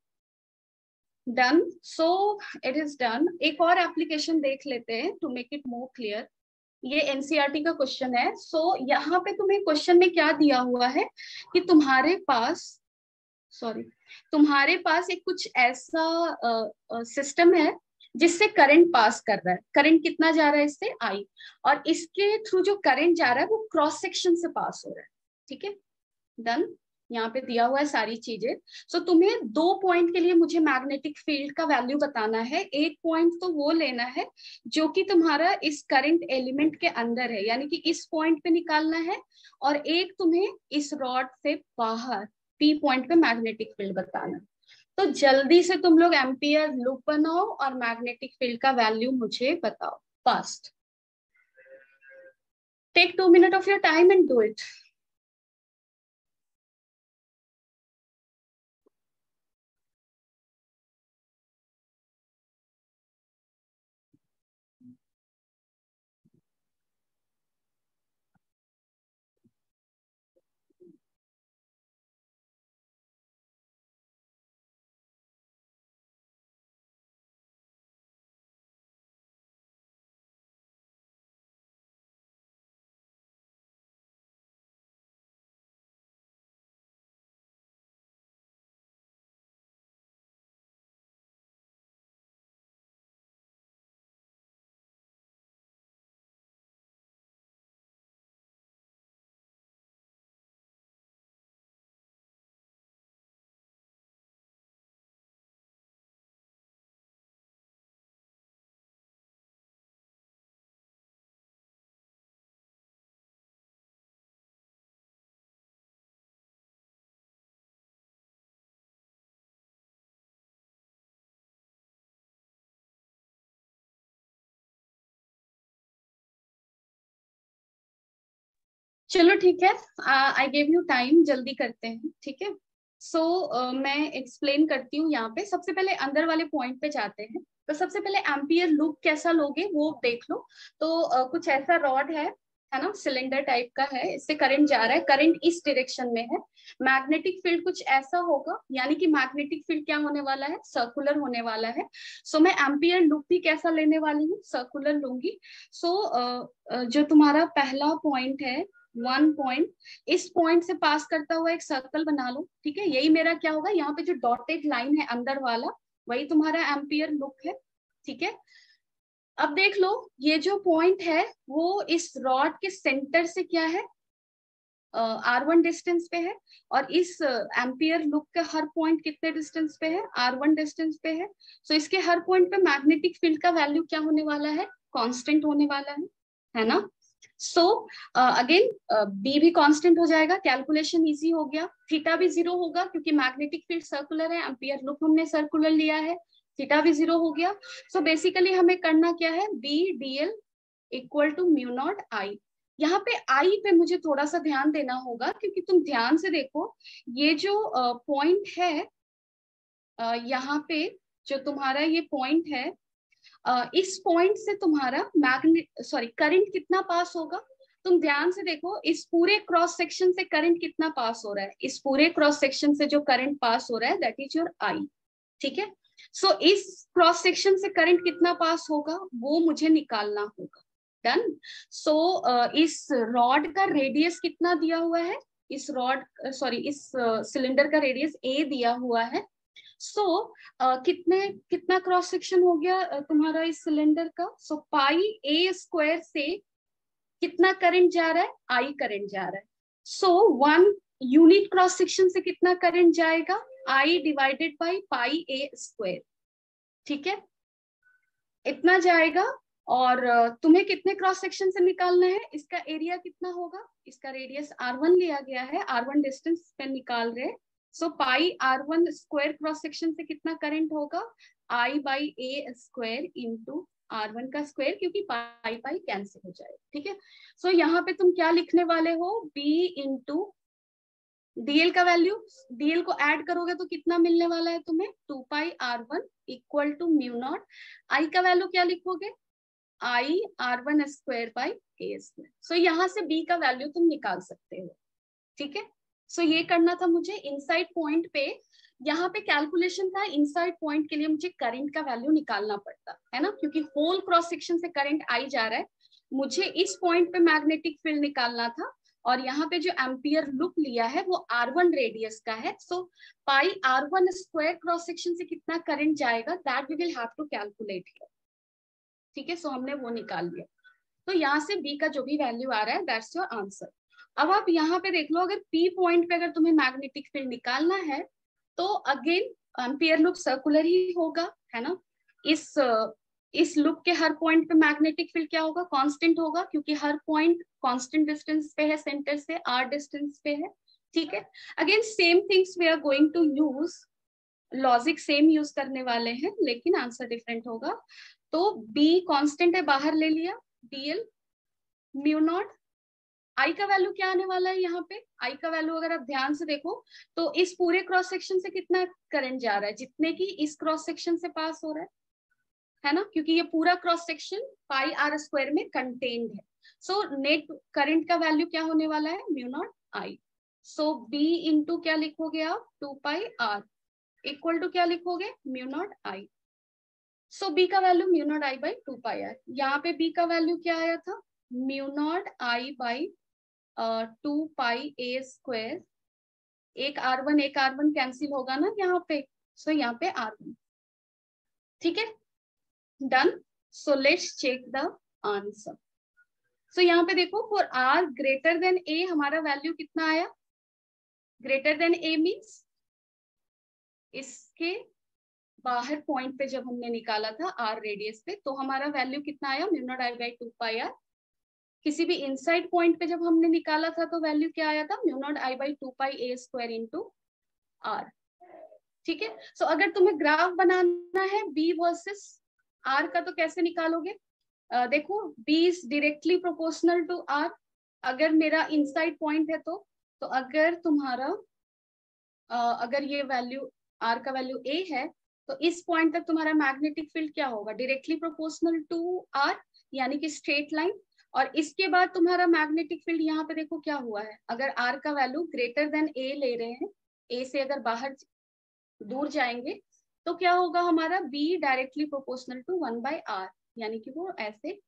Done. So it is done. एक और एप्लीकेशन देख लेते हैं to make it more clear. ये एनसीईआरटी का क्वेश्चन है। सो यहाँ पे तुम्हें क्वेश्चन में क्या दिया हुआ है कि तुम्हारे पास एक कुछ ऐसा सिस्टम है जिससे करंट पास कर रहा है। करंट कितना जा रहा है इससे, आई, और इसके थ्रू जो करंट जा रहा है वो क्रॉस सेक्शन से पास हो रहा है, ठीक है। डन। यहाँ पे दिया हुआ है सारी चीजें। सो तुम्हें 2 पॉइंट के लिए मुझे मैग्नेटिक फील्ड का वैल्यू बताना है। एक पॉइंट तो वो लेना है जो कि तुम्हारा इस करंट एलिमेंट के अंदर है, यानी कि इस पॉइंट पे निकालना है, और एक तुम्हें इस रॉड से बाहर पी पॉइंट पे मैग्नेटिक फील्ड बताना है। तो जल्दी से तुम लोग एम्पियर लूप बनाओ और मैग्नेटिक फील्ड का वैल्यू मुझे बताओ fast. Take 2 minutes of your time and do it. चलो ठीक है, आई गिव यू टाइम, जल्दी करते हैं, ठीक है. सो मैं एक्सप्लेन करती हूँ. यहाँ पे सबसे पहले अंदर वाले पॉइंट पे जाते हैं. तो सबसे पहले एम्पियर लूप कैसा लोगे वो देख लो. तो कुछ ऐसा रॉड है ना, सिलेंडर टाइप का है, इससे करंट जा रहा है, करंट इस डायरेक्शन में है. मैग्नेटिक फील्ड कुछ ऐसा होगा, यानी कि मैग्नेटिक फील्ड क्या होने वाला है, सर्कुलर होने वाला है. सो मैं एम्पियर लूप भी कैसा लेने वाली हूँ, सर्कुलर लूंगी. सो जो तुम्हारा पहला पॉइंट है, 1 पॉइंट, इस पॉइंट से पास करता हुआ एक सर्कल बना लो. ठीक है, यही मेरा क्या होगा, यहाँ पे जो डॉटेड लाइन है अंदर वाला, वही तुम्हारा एम्पियर लूप है. ठीक है, अब देख लो, ये जो पॉइंट है वो इस रॉड के सेंटर से क्या है, R1 डिस्टेंस पे है. और इस एम्पियर लूप का हर पॉइंट कितने डिस्टेंस पे है, R1 डिस्टेंस पे है. सो इसके हर पॉइंट पे मैग्नेटिक फील्ड का वैल्यू क्या होने वाला है, कांस्टेंट होने वाला है ना. सो अगेन बी भी कांस्टेंट हो जाएगा, कैलकुलेशन इजी हो गया. थीटा भी 0 होगा क्योंकि मैग्नेटिक फील्ड सर्कुलर है, एम्पियर लूप हमने सर्कुलर लिया है, थीटा भी 0 हो गया. सो बेसिकली हमें करना क्या है, B D L equal to mu naught I. यहाँ पे आई पे मुझे थोड़ा सा ध्यान देना होगा, क्योंकि तुम ध्यान से देखो, ये जो पॉइंट है, यहाँ पे जो तुम्हारा ये पॉइंट है, इस पॉइंट से तुम्हारा करंट कितना पास होगा. तुम ध्यान से देखो, इस पूरे क्रॉस सेक्शन से करंट कितना पास हो रहा है, इस पूरे क्रॉस सेक्शन से जो करंट पास हो रहा है, दैट इज योर आई. ठीक है, सो इस क्रॉस सेक्शन से करंट कितना पास होगा वो मुझे निकालना होगा. डन. सो इस रॉड का रेडियस कितना दिया हुआ है, इस रॉड इस सिलेंडर का रेडियस ए दिया हुआ है. सो कितना क्रॉस सेक्शन हो गया तुम्हारा इस सिलेंडर का. सो पाई ए स्क्वायर से कितना करंट जा रहा है, आई करंट जा रहा है. सो 1 यूनिट क्रॉस सेक्शन से कितना करंट जाएगा, I divided by pi a square. ठीक है, इतना जाएगा. और तुम्हें कितने क्रॉस सेक्शन से निकालना है, इसका एरिया कितना होगा, इसका रेडियस R1 लिया गया है, R1 डिस्टेंस पे निकाल रहे. So pi R1 square cross section से कितना करंट होगा, I by a square into R1 का स्क्वायर, क्योंकि पाई पाई कैंसिल हो जाएगा. ठीक है, सो यहाँ पे तुम क्या लिखने वाले हो, B इंटू डीएल का वैल्यू, डीएल को ऐड करोगे तो कितना मिलने वाला है तुम्हें, 2 pi R1 equal to mu naught. I का वैल्यू क्या लिखोगे, I R1 square by a square. So यहाँ से बी का वैल्यू तुम निकाल सकते हो. ठीक है, सो ये करना था मुझे इनसाइड पॉइंट पे. यहाँ पे कैलकुलेशन था, इनसाइड पॉइंट के लिए मुझे करंट का वैल्यू निकालना पड़ता है ना, क्योंकि होल क्रॉस सेक्शन से करंट आई जा रहा है, मुझे इस पॉइंट पे मैग्नेटिक फील्ड निकालना था. और यहाँ पे जो एम्पियर लूप लिया है वो R1 रेडियस का है. So pi R1 square cross section से कितना करंट जाएगा, that we will have to calculate here. ठीक है, सो हमने वो निकाल लिया. तो यहाँ से बी का जो भी वैल्यू आ रहा है, दैट्स योर आंसर. अब आप यहाँ पे देख लो, अगर पी पॉइंट पे अगर तुम्हें मैग्नेटिक फील्ड निकालना है तो अगेन एम्पियर लूप सर्कुलर ही होगा, है ना. इस लूप के हर पॉइंट पे मैग्नेटिक फील्ड क्या होगा, कांस्टेंट होगा, क्योंकि हर पॉइंट कांस्टेंट डिस्टेंस पे है, सेंटर से r डिस्टेंस पे है. ठीक है, again same things we are going to use logic same use करने वाले हैं लेकिन आंसर डिफरेंट होगा। तो बी कांस्टेंट है, बाहर ले लिया, डीएल म्यू नॉट। आई का वैल्यू क्या आने वाला है यहाँ पे? आई का वैल्यू अगर आप ध्यान से देखो तो इस पूरे क्रॉस सेक्शन से कितना करंट जा रहा है, जितने की इस क्रॉस सेक्शन से पास हो रहा है ना, क्योंकि ये पूरा cross section pi are square में कंटेन्ड है। सो नेट करंट का वैल्यू क्या होने वाला है? Mu naught I. So B into क्या लिखोगे आप? 2 पाई आर इक्वल टू क्या लिखोगे? Mu naught I. So B का value mu naught I by 2 pi R. यहाँ पे बी का वैल्यू क्या आया था? Mu naught I by 2 pi a square. एक आर वन कैंसिल होगा ना यहाँ पे, सो यहाँ पे R1। ठीक है, done. So let's check the answer. So यहाँ पे देखो for r greater than a हमारा वैल्यू कितना आया? ग्रेटर देन ए मीन्स इसके बाहर पॉइंट पे जब हमने निकाला था आर रेडियस पे, तो हमारा वैल्यू कितना आया? Mu naught I by 2 pi R. किसी भी इनसाइड पॉइंट पे जब हमने निकाला था तो वैल्यू क्या आया था? Mu naught I by 2 pi a square into R. ठीक है, सो अगर तुम्हें ग्राफ बनाना है बी वर्सेस आर का तो कैसे निकालोगे? देखो B is directly proportional to R. अगर मेरा इनसाइड पॉइंट है तो अगर तुम्हारा अगर ये वैल्यू आर का वैल्यू ए है तो इस पॉइंट तक तुम्हारा मैग्नेटिक फील्ड क्या होगा? डायरेक्टली प्रोपोर्शनल टू आर, यानी कि स्ट्रेट लाइन। और इसके बाद तुम्हारा मैग्नेटिक फील्ड यहाँ पे देखो क्या हुआ है, अगर आर का वैल्यू ग्रेटर देन ए ले रहे हैं, ए से अगर बाहर दूर जाएंगे तो क्या होगा हमारा? B directly proportional to 1 by R, यानी कि वो ऐसे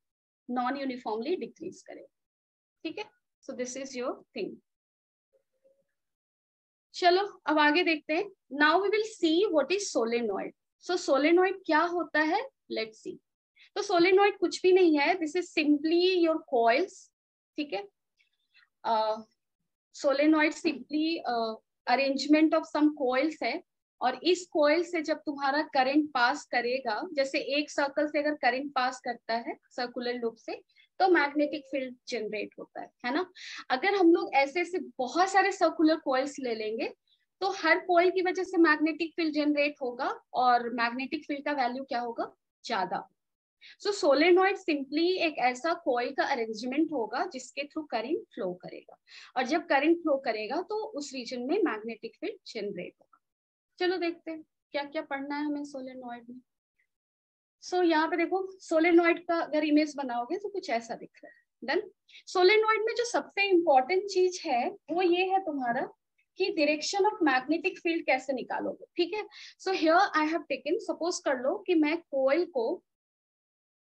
नॉन यूनिफॉर्मली डिक्रीज करेगा। ठीक है, so this is your thing. चलो अब आगे देखते हैं। Now we will see what is solenoid. So solenoid क्या होता है, लेट्स सी। तो सोलेनॉइड कुछ भी नहीं है, this is simply your coils. ठीक है, solenoid simply arrangement of some coils है, और इस कॉइल से जब तुम्हारा करंट पास करेगा, जैसे एक सर्कल से अगर करंट पास करता है सर्कुलर लूप से, तो मैग्नेटिक फील्ड जनरेट होता है ना। अगर हम लोग ऐसे ऐसे बहुत सारे सर्कुलर कॉइल्स ले लेंगे तो हर कॉइल की वजह से मैग्नेटिक फील्ड जनरेट होगा, और मैग्नेटिक फील्ड का वैल्यू क्या होगा? ज्यादा। सो सोलेनॉइड सिंपली एक ऐसा कॉइल का अरेंजमेंट होगा जिसके थ्रू करंट फ्लो करेगा, और जब करंट फ्लो करेगा तो उस रीजन में मैग्नेटिक फील्ड जनरेट होगा। चलो देखते हैं क्या क्या पढ़ना है हमें सोलेनॉइड में। सो यहाँ पे देखो सोलेनॉइड का अगर इमेज बनाओगे तो कुछ ऐसा दिख रहा है। डन। सोलेनॉइड में जो सबसे इंपॉर्टेंट चीज है वो ये है तुम्हारा कि डायरेक्शन ऑफ मैग्नेटिक फील्ड कैसे निकालोगे। ठीक है, so here I have taken, suppose कर लो कि मैं कॉइल को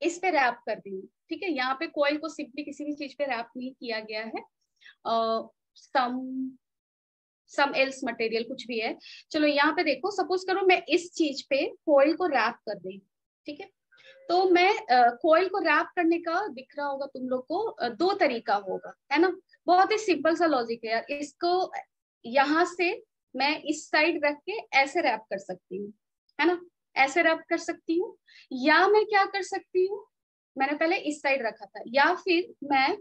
इस पे रैप कर दी हूँ। ठीक है, यहाँ पे कॉइल को सिंपली किसी भी चीज पे रैप नहीं किया गया है, सम एल्स मटेरियल कुछ भी है। चलो यहाँ पे देखो, सपोज करो मैं इस चीज पे कॉइल को रैप कर दी। ठीक है, तो मैं कॉइल को रैप करने का दिख रहा होगा तुम लोग को, दो तरीका होगा, है ना। बहुत ही सिंपल सा लॉजिक है यार। इसको यहाँ से मैं इस साइड रख के ऐसे रैप कर सकती हूँ, है ना, ऐसे रैप कर सकती हूँ। या मैं क्या कर सकती हूँ, मैंने पहले इस साइड रखा था, या फिर मैं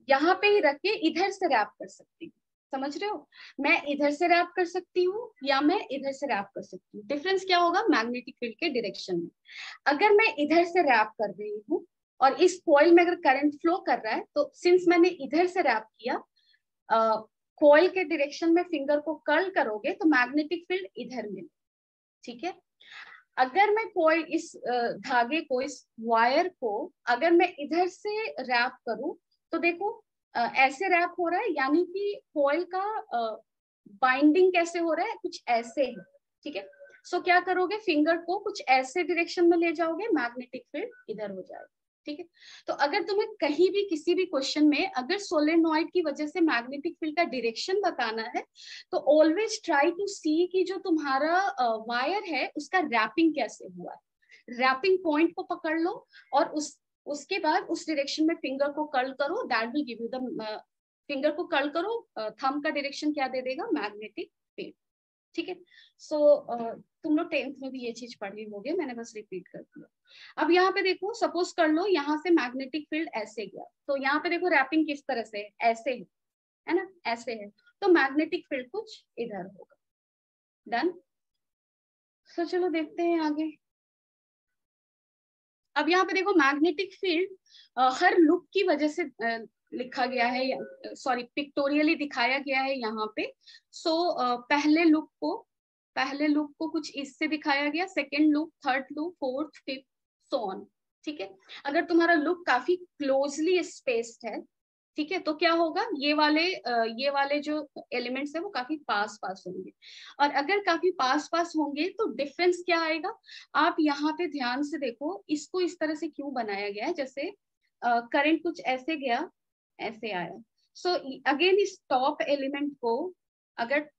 यहाँ पे ही रख के इधर से रैप कर सकती हूँ। समझ रहे हो, मैं इधर से रैप कर सकती हूँ या मैं इधर से रैप कर सकती हूँ। डिफरेंस क्या होगा? मैग्नेटिक फील्ड के डायरेक्शन में। अगर मैं इधर से रैप कर रही हूँ और इस कॉइल में अगर करंट फ्लो कर रहा है, तो सिंस मैंने इधर से रैप किया, कॉइल के डायरेक्शन में फिंगर को कर्ल करोगे तो मैग्नेटिक फील्ड इधर मिले। ठीक है, अगर मैं कोई इस धागे को, इस वायर को अगर मैं इधर से रैप करूं तो देखो ऐसे रैप हो रहा है, यानी कि कॉइल का बाइंडिंग कैसे हो रहा है? कुछ ऐसे है। ठीक है, सो क्या करोगे, फिंगर को कुछ ऐसे डायरेक्शन में ले जाओगे, मैग्नेटिक फील्ड इधर हो जाएगा। ठीक है, तो अगर तुम्हें कहीं भी किसी भी क्वेश्चन में अगर सोलेनॉइड की वजह से मैग्नेटिक फील्ड का डायरेक्शन बताना है तो ऑलवेज ट्राई टू सी कि जो तुम्हारा वायर है उसका रैपिंग कैसे हुआ है। रैपिंग पॉइंट को पकड़ लो और उसके बाद उस डायरेक्शन में फिंगर को कर्ल करो, that will give you the, finger को कर्ल करो, थंब का डायरेक्शन क्या दे देगा? Magnetic field. ठीक है, सो तुम लोग 10th में भी ये चीज पढ़ी होगी, मैंने बस रिपीट कर दिया। अब यहाँ पे देखो, सपोज कर लो यहाँ से मैग्नेटिक फील्ड ऐसे गया, तो यहाँ पे देखो रैपिंग किस तरह से ऐसे है ना, ऐसे है, तो मैग्नेटिक फील्ड कुछ इधर होगा। डन। तो चलो देखते हैं आगे। अब यहाँ पे देखो मैग्नेटिक फील्ड हर लूप की वजह से लिखा गया है, सॉरी पिक्टोरियली दिखाया गया है यहाँ पे। सो पहले लूप को कुछ इससे दिखाया गया, second loop, third loop, fourth, fifth, so on. ठीक है, अगर तुम्हारा लूप काफी क्लोजली स्पेस्ड है, ठीक है, तो क्या होगा, ये वाले जो एलिमेंट्स है वो काफी पास पास होंगे। और अगर काफी पास पास होंगे तो डिफरेंस क्या आएगा, आप यहाँ पे ध्यान से देखो, इसको इस तरह से क्यों बनाया गया है, जैसे करंट कुछ ऐसे गया, ऐसे आया। सो अगेन इस टॉप एलिमेंट को, अगर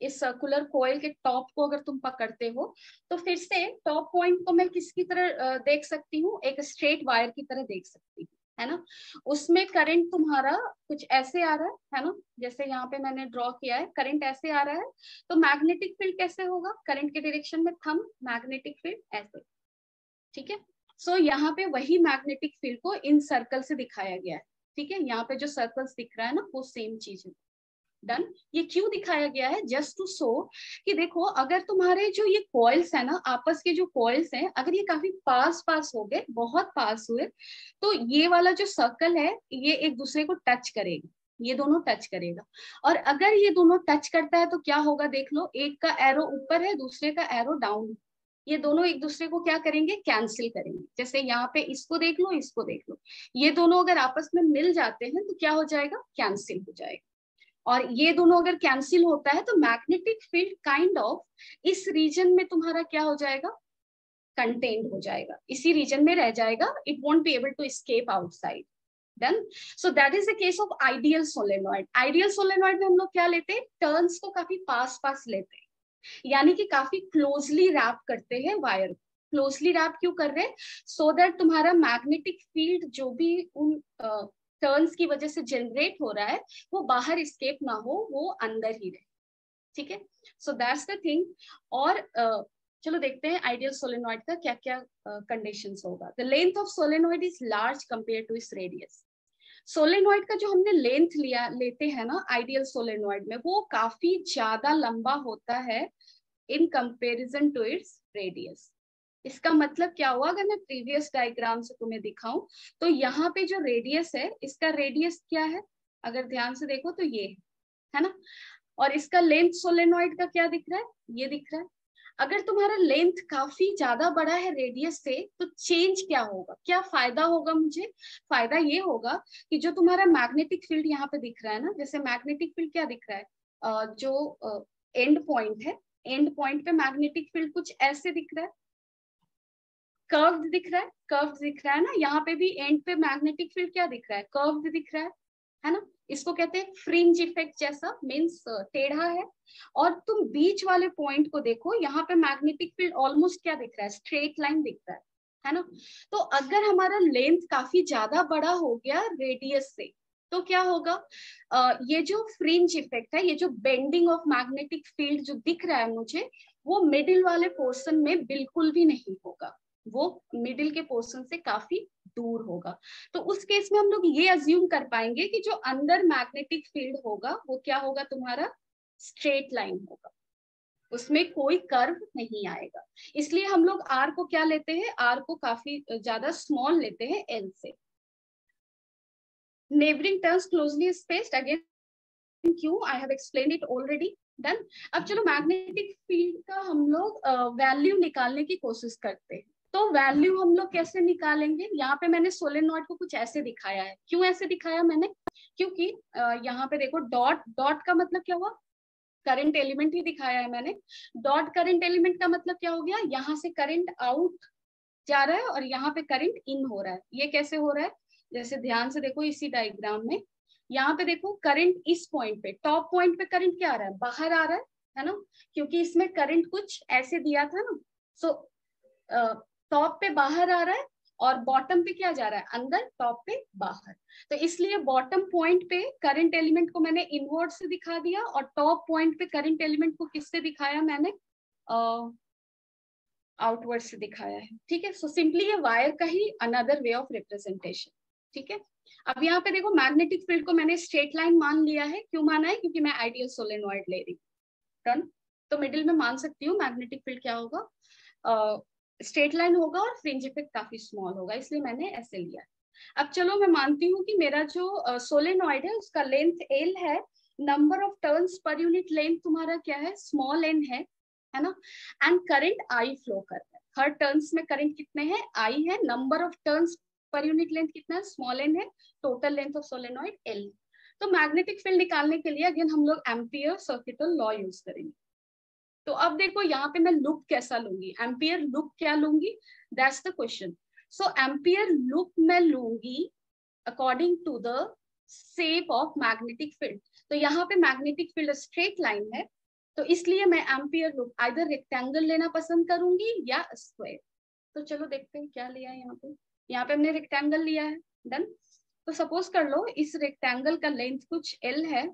इस सर्कुलर कोयल के टॉप को अगर तुम पकड़ते हो, तो फिर से टॉप पॉइंट को मैं किसकी तरह देख सकती हूँ, एक स्ट्रेट वायर की तरह देख सकती हूँ, है ना। उसमें करंट तुम्हारा कुछ ऐसे आ रहा है ना, जैसे यहाँ पे मैंने ड्रॉ किया है, करंट ऐसे आ रहा है, तो मैग्नेटिक फील्ड कैसे होगा, करंट के डायरेक्शन में थंब, मैग्नेटिक फील्ड ऐसे। ठीक है, सो यहाँ पे वही मैग्नेटिक फील्ड को इन सर्कल से दिखाया गया है। ठीक है, यहाँ पे जो सर्कल्स दिख रहा है ना, वो सेम चीज है। डन। ये क्यों दिखाया गया है, जस्ट टू शो कि देखो, अगर तुम्हारे जो ये कॉइल्स है ना, आपस के जो कॉइल्स हैं, अगर ये काफी पास पास हो गए, बहुत पास हुए, तो ये वाला जो सर्कल है ये एक दूसरे को टच करेगा, ये दोनों टच करेगा। और अगर ये दोनों टच करता है तो क्या होगा, देख लो, एक का एरो ऊपर है, दूसरे का एरो डाउन, ये दोनों एक दूसरे को क्या करेंगे, कैंसिल करेंगे। जैसे यहाँ पे इसको देख लो, इसको देख लो, ये दोनों अगर आपस में मिल जाते हैं तो क्या हो जाएगा, कैंसिल हो जाएगा। और ये दोनों अगर कैंसिल होता है तो मैग्नेटिक फील्ड काइंड ऑफ इस रीजन में तुम्हारा क्या हो जाएगा, कंटेन्ड हो जाएगा, इसी रीजन में रह जाएगा, it won't be able to escape outside. Done. So that is the case of ideal solenoid. Ideal solenoid में हम लोग क्या लेते हैं, टर्न्स को काफी पास पास लेते हैं, यानी कि काफी क्लोजली रैप करते हैं वायर। क्लोजली रैप क्यों कर रहे हैं, सो दैट तुम्हारा मैग्नेटिक फील्ड जो भी उन टर्न्स की वजह से जनरेट हो रहा है वो बाहर एस्केप ना हो, वो अंदर ही रहे। ठीक है, सो दैट्स द थिंग। और चलो देखते हैं आइडियल सोलेनॉइड का क्या क्या कंडीशंस होगा। The length of solenoid is large compare to its radius. Solenoid का जो हमने लेंथ लेते हैं ना आइडियल सोलेनॉइड में, वो काफी ज्यादा लंबा होता है in comparison to its radius. इसका मतलब क्या हुआ, अगर मैं प्रीवियस डायग्राम से तुम्हें दिखाऊं, तो यहाँ पे जो रेडियस है, इसका रेडियस क्या है, अगर ध्यान से देखो तो ये है ना, और इसका लेंथ सोलेनॉइड का क्या दिख रहा है, ये दिख रहा है। अगर तुम्हारा लेंथ काफी ज्यादा बड़ा है रेडियस से, तो चेंज क्या होगा, क्या फायदा होगा मुझे, फायदा ये होगा कि जो तुम्हारा मैग्नेटिक फील्ड यहाँ पे दिख रहा है ना, जैसे मैग्नेटिक फील्ड क्या दिख रहा है, जो एंड पॉइंट है, एंड पॉइंट पे मैग्नेटिक फील्ड कुछ ऐसे दिख रहा है, कर्व्ड दिख रहा है, कर्व्ड दिख रहा है ना, यहाँ पे भी एंड पे मैग्नेटिक फील्ड क्या दिख रहा है, कर्व्ड दिख रहा है ना। इसको कहते हैं फ्रिंज इफेक्ट जैसा, मींस टेढ़ा है। और तुम बीच वाले पॉइंट को देखो, यहाँ पे मैग्नेटिक फील्ड ऑलमोस्ट क्या दिख रहा है, स्ट्रेट लाइन दिख रहा है ना। तो अगर हमारा लेंथ काफी ज्यादा बड़ा हो गया रेडियस से, तो क्या होगा, ये जो फ्रिंज इफेक्ट है, ये जो बेंडिंग ऑफ मैग्नेटिक फील्ड जो दिख रहा है मुझे, वो मिडिल वाले पोर्शन में बिल्कुल भी नहीं होगा, वो मिडिल के पोर्शन से काफी दूर होगा। तो उस केस में हम लोग ये अज्यूम कर पाएंगे कि जो अंदर मैग्नेटिक फील्ड होगा वो क्या होगा, तुम्हारा स्ट्रेट लाइन होगा, उसमें कोई कर्व नहीं आएगा। इसलिए हम लोग आर को क्या लेते हैं, आर को काफी ज्यादा स्मॉल लेते हैं एल से। Neighbouring terms closely spaced, again क्यों, I have explained it already. Done. अब चलो मैग्नेटिक फील्ड का हम लोग वैल्यू निकालने की कोशिश करते हैं। तो वैल्यू हम लोग कैसे निकालेंगे, यहाँ पे मैंने सोलेनॉइड को कुछ ऐसे दिखाया है। क्यों ऐसे दिखाया मैंने, क्योंकि यहाँ पे देखो डॉट, डॉट का मतलब क्या हुआ, करंट एलिमेंट ही दिखाया है मैंने। डॉट करंट एलिमेंट का मतलब क्या हो गया, यहाँ से करंट आउट जा रहा है और यहाँ पे करंट इन हो रहा है। ये कैसे हो रहा है, जैसे ध्यान से देखो इसी डायग्राम में, यहाँ पे देखो करंट इस पॉइंट पे, टॉप पॉइंट पे करंट क्या आ रहा है, बाहर आ रहा है ना, क्योंकि इसमें करंट कुछ ऐसे दिया था ना। सो टॉप पे बाहर आ रहा है और बॉटम पे क्या जा रहा है, अंदर, टॉप पे बाहर। तो इसलिए बॉटम पॉइंट पे करंट एलिमेंट को मैंने इनवर्ड से दिखा दिया, और टॉप पॉइंट पे करंट एलिमेंट को किससे दिखाया मैंने, आउटवर्ड से दिखाया है। ठीक है, सो सिंपली ये वायर का ही अनदर वे ऑफ रिप्रेजेंटेशन। ठीक है, अब यहाँ पे देखो मैग्नेटिक फील्ड को मैंने स्ट्रेट लाइन मान लिया है। क्यों माना है, क्योंकि मैं आइडियल सोलेनॉइड ले रही हूँ। तो मिडिल में मान सकती हूँ मैग्नेटिक फील्ड क्या होगा, स्ट्रेट लाइन होगा और फ्रिंज इफेक्ट काफी स्मॉल होगा, इसलिए मैंने ऐसे लिया। अब चलो मैं मानती हूँ कि मेरा जो सोलेनॉइड है उसका लेंथ एल है, number of turns per unit length तुम्हारा क्या है, स्मॉल एन है ना, एंड करंट आई फ्लो कर रहा है। हर टर्न्स में करंट कितने हैं, आई है, number of turns per unit length कितना है, स्मॉल एन है, total length of solenoid L. तो मैग्नेटिक फील्ड निकालने के लिए अगेन हम लोग एम्पियर सर्किटल लॉ यूज करेंगे। तो अब देखो यहाँ पे मैं लूप कैसा लूंगी, एम्पियर लूप क्या लूंगी, that's the question. So ampere loop मैं लूंगी according to the shape of magnetic field. तो यहाँ पे मैग्नेटिक फील्ड स्ट्रेट लाइन है, तो इसलिए मैं एम्पियर लूप आइदर रेक्टेंगल लेना पसंद करूंगी या स्क्वायर। तो चलो देखते हैं क्या लिया है यहाँ पे हमने रेक्टेंगल लिया है, डन। तो सपोज कर लो इस रेक्टेंगल का लेंथ कुछ एल है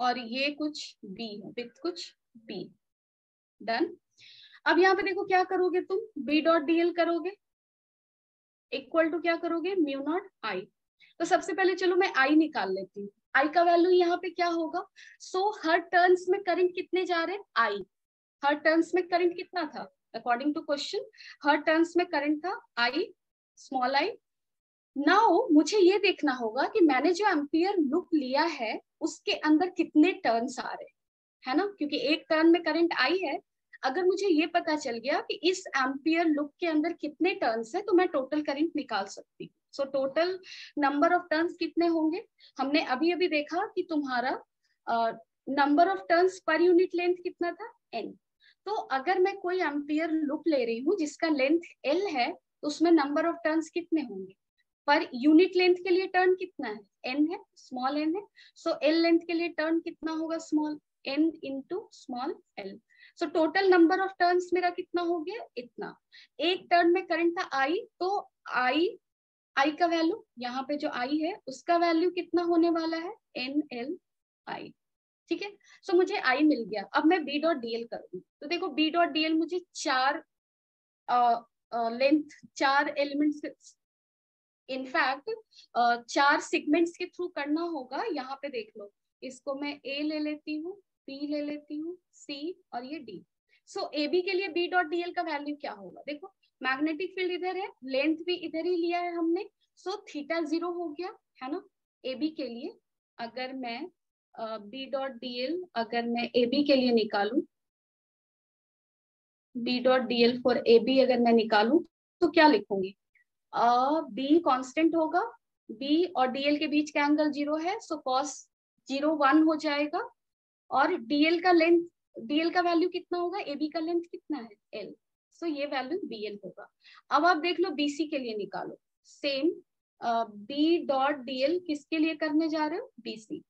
और ये कुछ बी है, विथ कुछ बी, डन। अब यहाँ पे देखो क्या करोगे तुम, बी डॉट डीएल करोगे, इक्वल टू क्या करोगे, म्यू नॉट आई। तो सबसे पहले चलो मैं आई निकाल लेती हूँ, आई का वैल्यू यहाँ पे क्या होगा, सो हर टर्न्स में करंट कितने जा रहे हैं, आई, हर टर्न्स में करंट कितना था, अकॉर्डिंग टू क्वेश्चन हर टर्न्स में करंट था आई, स्मॉल आई। नाउ मुझे ये देखना होगा कि मैंने जो एम्पियर लूप लिया है उसके अंदर कितने टर्न्स आ रहे है ना, क्योंकि एक टर्न में करंट आई है। अगर मुझे ये पता चल गया कि इस एम्पियर लूप के अंदर कितने टर्न्स है तो मैं टोटल करंट निकाल सकती हूँ। सो टोटल नंबर ऑफ टर्न्स कितने होंगे, हमने अभी अभी देखा कि तुम्हारा number of turns per unit length कितना था, एन। तो अगर मैं कोई एम्पियर लूप ले रही हूँ जिसका लेंथ एल है तो उसमें नंबर ऑफ टर्न्स कितने होंगे, पर यूनिट लेंथ के लिए टर्न कितना है, एन है, स्मॉल एन है। सो एल लेंथ के लिए टर्न कितना होगा, small n into small l. So total number of turns मेरा कितना हो गया, इतना। एक टर्न में करंट था आई, तो आई का वैल्यू यहाँ पे जो आई है उसका वैल्यू कितना होने वाला है, एन एल आई, ठीक है। सो मुझे आई मिल गया। अब मैं बी डॉट डीएल करूंगी, तो देखो बी डॉट डीएल मुझे चार लेंथ, चार एलिमेंट्स, इनफैक्ट चार सेगमेंट्स के थ्रू करना होगा। यहाँ पे देख लो, इसको मैं ए ले लेती हूँ, बी ले लेती हूँ, सी और ये डी। सो ए बी के लिए बी डॉट डीएल का वैल्यू क्या होगा, देखो मैग्नेटिक फील्ड इधर है, लेंथ भी इधर ही लिया है हमने, सो थीटा 0 हो गया है ना। ए बी के लिए अगर मैं बी डॉट डीएल अगर मैं ए बी के लिए निकालू, B dot dl for a B अगर मैं निकालू तो क्या लिखूंगी, बी कांस्टेंट होगा, बी और डीएल के बीच का एंगल 0 है, सो कॉस 0 1 हो जाएगा। और डीएल का लेंथ, डीएल का वैल्यू कितना होगा, एबी का लेंथ कितना है, एल, सो ये वैल्यू बीएल होगा। अब आप देख लो बीसी के लिए निकालो, सेम बी डॉट डीएल किसके लिए करने जा रहे हो, बीसी।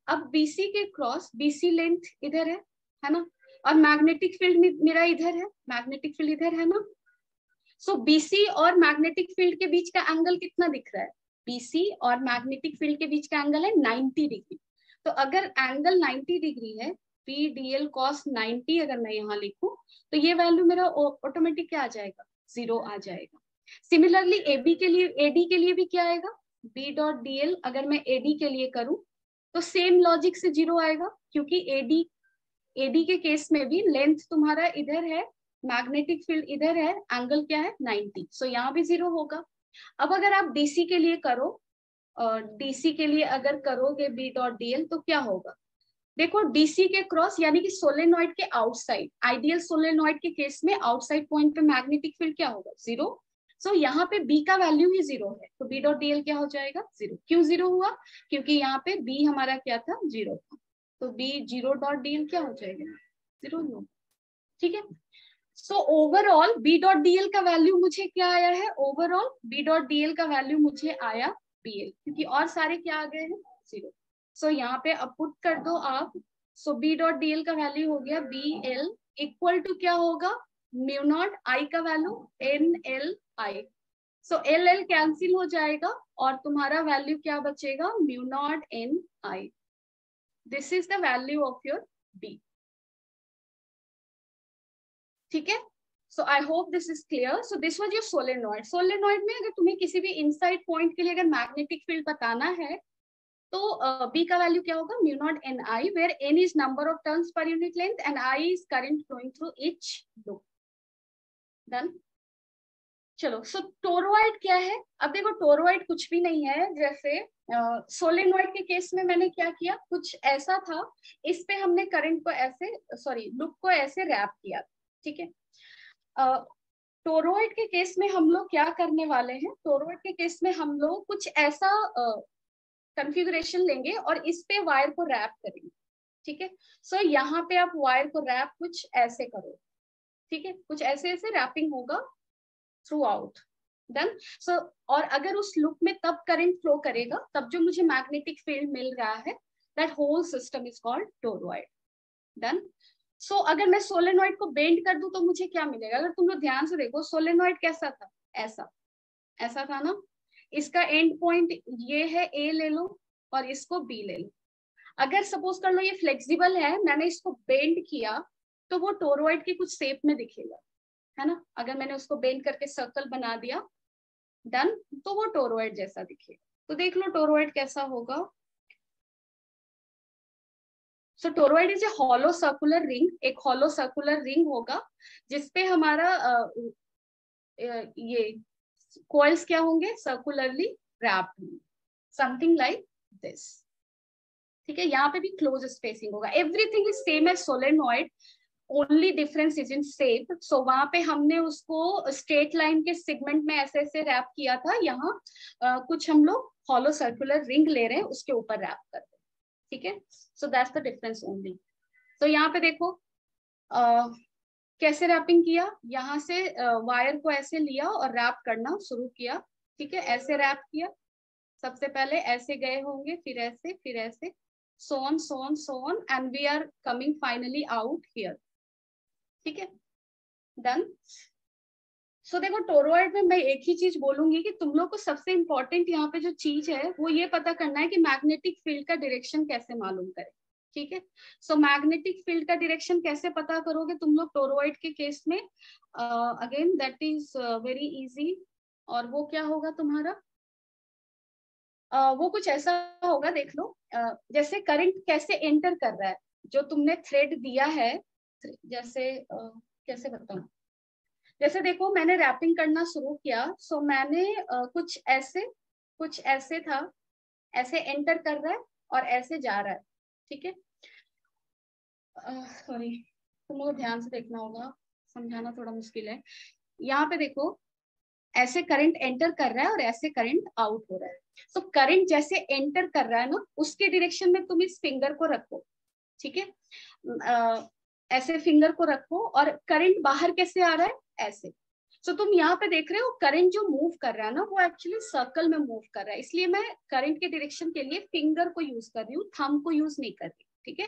अब बीसी के क्रॉस, बीसी लेंथ इधर है ना, और मैग्नेटिक फील्ड मेरा इधर है, मैग्नेटिक फील्ड इधर है ना। सो बीसी और मैग्नेटिक फील्ड के बीच का एंगल कितना दिख रहा है, बीसी और मैग्नेटिक फील्ड के बीच का एंगल है 90 डिग्री। तो अगर एंगल 90 डिग्री है, पी डी एल कॉस 90 अगर मैं यहाँ लिखूं तो ये वैल्यू मेरा ऑटोमेटिक क्या आ जाएगा, 0 आ जाएगा। सिमिलरली एबी के लिए, एडी के लिए भी क्या आएगा, बी डॉट डी एल अगर मैं एडी के लिए करूं तो सेम लॉजिक से 0 आएगा, क्योंकि एडी के केस में भी लेंथ तुम्हारा इधर है, मैग्नेटिक फील्ड इधर है, एंगल क्या है 90, सो यहाँ भी 0 होगा। अब अगर आप डीसी के लिए करो, डीसी के लिए अगर करोगे बी डॉट डीएल तो क्या होगा, देखो डीसी के क्रॉस यानी कि सोलेनॉइड के आउटसाइड, आइडियल सोलेनॉइड के केस में आउटसाइड पॉइंट पे मैग्नेटिक फील्ड क्या होगा, 0। सो यहाँ पे बी का वैल्यू ही 0 है, तो बी डॉट डीएल क्या हो जाएगा, 0। क्यों 0 हुआ, क्योंकि यहाँ पे बी हमारा क्या था, 0 था, तो बी 0 डॉट डीएल क्या हो जाएगा, 0 नो, ठीक है। So overall B dot dl का वैल्यू मुझे क्या आया है, ओवरऑल बी डॉट डीएल का वैल्यू मुझे आया बीएल, क्योंकि और सारे क्या आ गए हैं, 0। सो यहाँ पे अब पुट कर दो आप, सो बी डॉट डीएल का वैल्यू हो गया बी एल इक्वल टू क्या होगा, म्यू नॉट आई का value N L I. So L L cancel हो जाएगा और तुम्हारा वैल्यू क्या बचेगा, mu naught N I. This is the value of your B, ठीक है। So I hope this is clear. So this was your solenoid. Solenoid में अगर तुम्हें किसी भी इनसाइड पॉइंट के लिए अगर मैग्नेटिक फील्ड बताना है तो बी का वैल्यू क्या होगा, mu naught N I, where n is number of turns per unit length and I is current flowing through each loop. Done. चलो, सो टोरॉइड क्या है? अब देखो टोरॉइड कुछ भी नहीं है, जैसे सोलेनॉइड के केस में मैंने क्या किया, कुछ ऐसा था, इस पे हमने करंट को ऐसे, सॉरी लूप को ऐसे रैप किया, ठीक है। टोरॉइड के केस में हम लोग क्या करने वाले हैं, टोरॉइड के केस में हम लोग कुछ ऐसा कॉन्फ़िगरेशन लेंगे और इस पे वायर को रैप करेंगे, ठीक है। सो यहाँ पे आप वायर को रैप कुछ ऐसे करो, ठीक है, कुछ ऐसे ऐसे रैपिंग होगा थ्रू आउट। डन। सो और अगर उस लूप में तब करंट फ्लो करेगा, तब जो मुझे मैग्नेटिक फील्ड मिल रहा है, that whole system is called toroid. Done. So अगर मैं सोलेनॉइड को बेंड कर दूं तो मुझे क्या मिलेगा? अगर तुम लोग ध्यान से देखो, सोलेनॉइड कैसा था, ऐसा ऐसा था ना, इसका एंड पॉइंट ये है, ए ले लो और इसको बी ले लो। अगर सपोज कर लो ये फ्लेक्सिबल है, मैंने इसको बेंड किया, तो वो टोरॉइड की कुछ शेप में दिखेगा, है ना। अगर मैंने उसको बेंड करके सर्कल बना दिया, डन, तो वो टोरॉइड जैसा दिखेगा। तो देख लो टोरॉइड कैसा होगा। So toroid is a hollow circular ring, एक हॉलो सर्कुलर रिंग होगा जिसपे हमारा ये कॉइल्स क्या होंगे, सर्कुलरली रैप्ड होंगे, समथिंग लाइक दिस, ठीक है। यहाँ पे भी क्लोज स्पेसिंग होगा, everything is same as solenoid, only difference is in shape. So वहां पे हमने उसको स्ट्रेट लाइन के सेगमेंट में ऐसे ऐसे रैप किया था, यहाँ कुछ हम लोग हॉलो सर्कुलर रिंग ले रहे हैं, उसके ऊपर रैप कर रहे हैं, ठीक है। So that's the difference only. तो यहाँ पे देखो कैसे रैपिंग किया, यहाँ से वायर को ऐसे लिया और रैप करना शुरू किया, ठीक है, ऐसे रैप किया, सबसे पहले ऐसे गए होंगे, फिर ऐसे so on so on so on and we are coming finally out here, ठीक है। डन। सो देखो टोरॉइड में मैं एक ही चीज बोलूंगी कि तुम लोग को सबसे इंपॉर्टेंट यहाँ पे जो चीज है वो ये पता करना है कि मैग्नेटिक फील्ड का डायरेक्शन कैसे मालूम करें, ठीक है। सो मैग्नेटिक फील्ड का डायरेक्शन कैसे पता करोगे तुम लोग टोरॉइड के केस में? Again that is very easy, और वो क्या होगा तुम्हारा, वो कुछ ऐसा होगा, देख लो, जैसे करंट कैसे एंटर कर रहा है, जो तुमने थ्रेड दिया है, जैसे कैसे बताऊं, जैसे देखो मैंने रैपिंग करना शुरू किया, सो मैंने कुछ ऐसे था, ऐसे एंटर कर रहा है और ऐसे जा रहा है, ठीक है। सॉरी, तुमको ध्यान से देखना होगा, समझाना थोड़ा मुश्किल है। यहाँ पे देखो ऐसे करंट एंटर कर रहा है और ऐसे करंट आउट हो रहा है। सो करंट जैसे एंटर कर रहा है ना, उसके डायरेक्शन में तुम इस फिंगर को रखो, ठीक है, ऐसे फिंगर को रखो, और करंट बाहर कैसे आ रहा है, ऐसे। सो तुम यहाँ पे देख रहे हो करंट जो मूव कर रहा है ना, वो एक्चुअली सर्कल में मूव कर रहा है, इसलिए मैं करंट के डायरेक्शन के लिए फिंगर को यूज कर रही हूँ, थंब को यूज नहीं कर रही, ठीक है।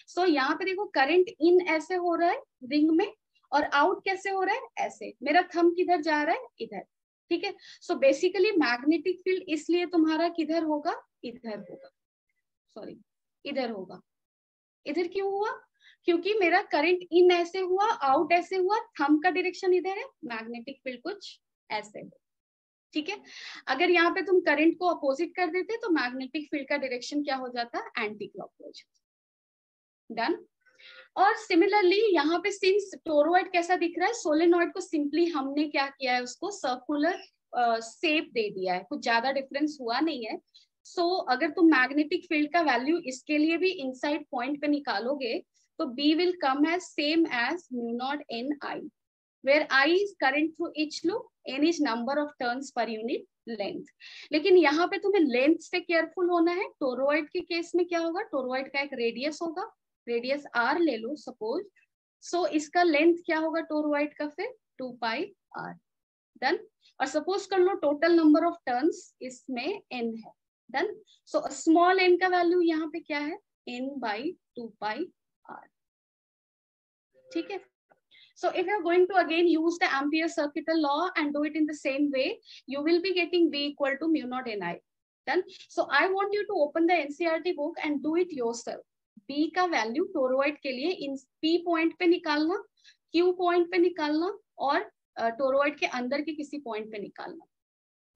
सो यहाँ पे देखो करंट इन ऐसे हो रहा है रिंग में, और आउट कैसे हो रहा है, ऐसे। मेरा थंब किधर जा रहा है, इधर, ठीक है। सो बेसिकली मैग्नेटिक फील्ड इसलिए तुम्हारा किधर होगा, इधर होगा, सॉरी इधर होगा। इधर क्यों हुआ? क्योंकि मेरा करंट इन ऐसे हुआ, आउट ऐसे हुआ, थंब का डायरेक्शन इधर है, मैग्नेटिक फील्ड कुछ ऐसे है, ठीक है। अगर यहाँ पे तुम करंट को अपोजिट कर देते तो मैग्नेटिक फील्ड का डायरेक्शन क्या हो जाता है, एंटी क्लॉकवाइज। डन। और सिमिलरली यहाँ पे सिंस टोरॉइड कैसा दिख रहा है, सोलेनॉइड को सिंपली हमने क्या किया है, उसको सर्कुलर शेप दे दिया है, कुछ ज्यादा डिफरेंस हुआ नहीं है। सो अगर तुम मैग्नेटिक फील्ड का वैल्यू इसके लिए भी इनसाइड पॉइंट पे निकालोगे, तो B will come as same as mu naught n I, where I is current through each loop, n is number of turns per unit length। लेकिन यहाँ पे तुम्हें लेंथ से केयरफुल होना है। टोरॉइड के केस में क्या होगा, टोरॉइड का एक रेडियस होगा, रेडियस R ले लो सपोज, सो इसका लेंथ क्या होगा टोरॉइड का, फिर 2 पाई R। डन। और सपोज कर लो टोटल नंबर ऑफ टर्न्स इसमें n है। डन। सो स्मॉल n का वैल्यू यहाँ पे क्या है, n by 2 पाई R, ठीक है। So if you're going to again use the Ampere circuital law and do it in the same way, you will be getting B equal to mu naught Ni. Done. So I want you to open the NCERT book and do it yourself. B का value toroid के लिए इन P point पे निकालना, Q point पे निकालना, और toroid के अंदर के किसी पॉइंट पे निकालना।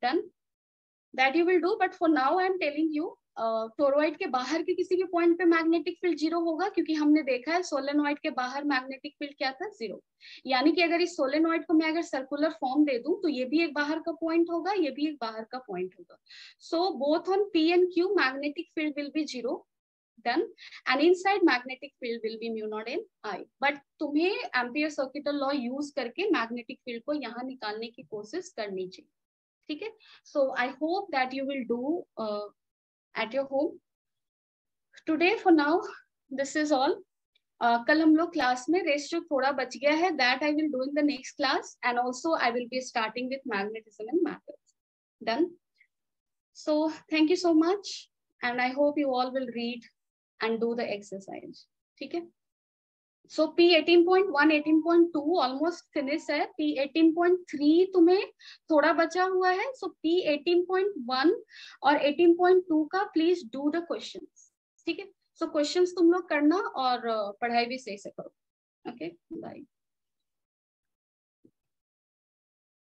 Done. That you will do, but for now I am telling you toroid के बाहर के किसी भी पॉइंट पे मैग्नेटिक फील्ड जीरो होगा, क्योंकि हमने देखा है सोलेनॉइड के बाहर मैग्नेटिक फील्ड क्या था, जीरो। यानी कि अगर इस सोलेनॉइड को मैं अगर सर्कुलर फॉर्म दे दूं तो ये भी एक बाहर का पॉइंट होगा, ये भी एक बाहर का पॉइंट होगा। So both on P and Q magnetic field will be zero, done, and inside magnetic field will be mu naught in I. But तुम्हें एम्पियर सर्किटल लॉ यूज करके मैग्नेटिक फील्ड को यहाँ निकालने की कोशिश करनी चाहिए, ठीक है। So I hope that you will do at your home today. For now this is all. कल हम लोग क्लास में रेस्ट जो थोड़ा बच गया है that I will do in the next class, and also I will be starting with magnetism and methods. Done. So thank you so much, and I hope you all will read and do the exercise. ठीक है। So P 18.1 18.2 almost finish है। P 18.3 तुम्हें थोड़ा बचा हुआ है। So P 18.1 और 18.2 का प्लीज डू द क्वेश्चंस, ठीक है। So क्वेश्चंस तुम लोग करना और पढ़ाई भी सही से करो। Okay, bye.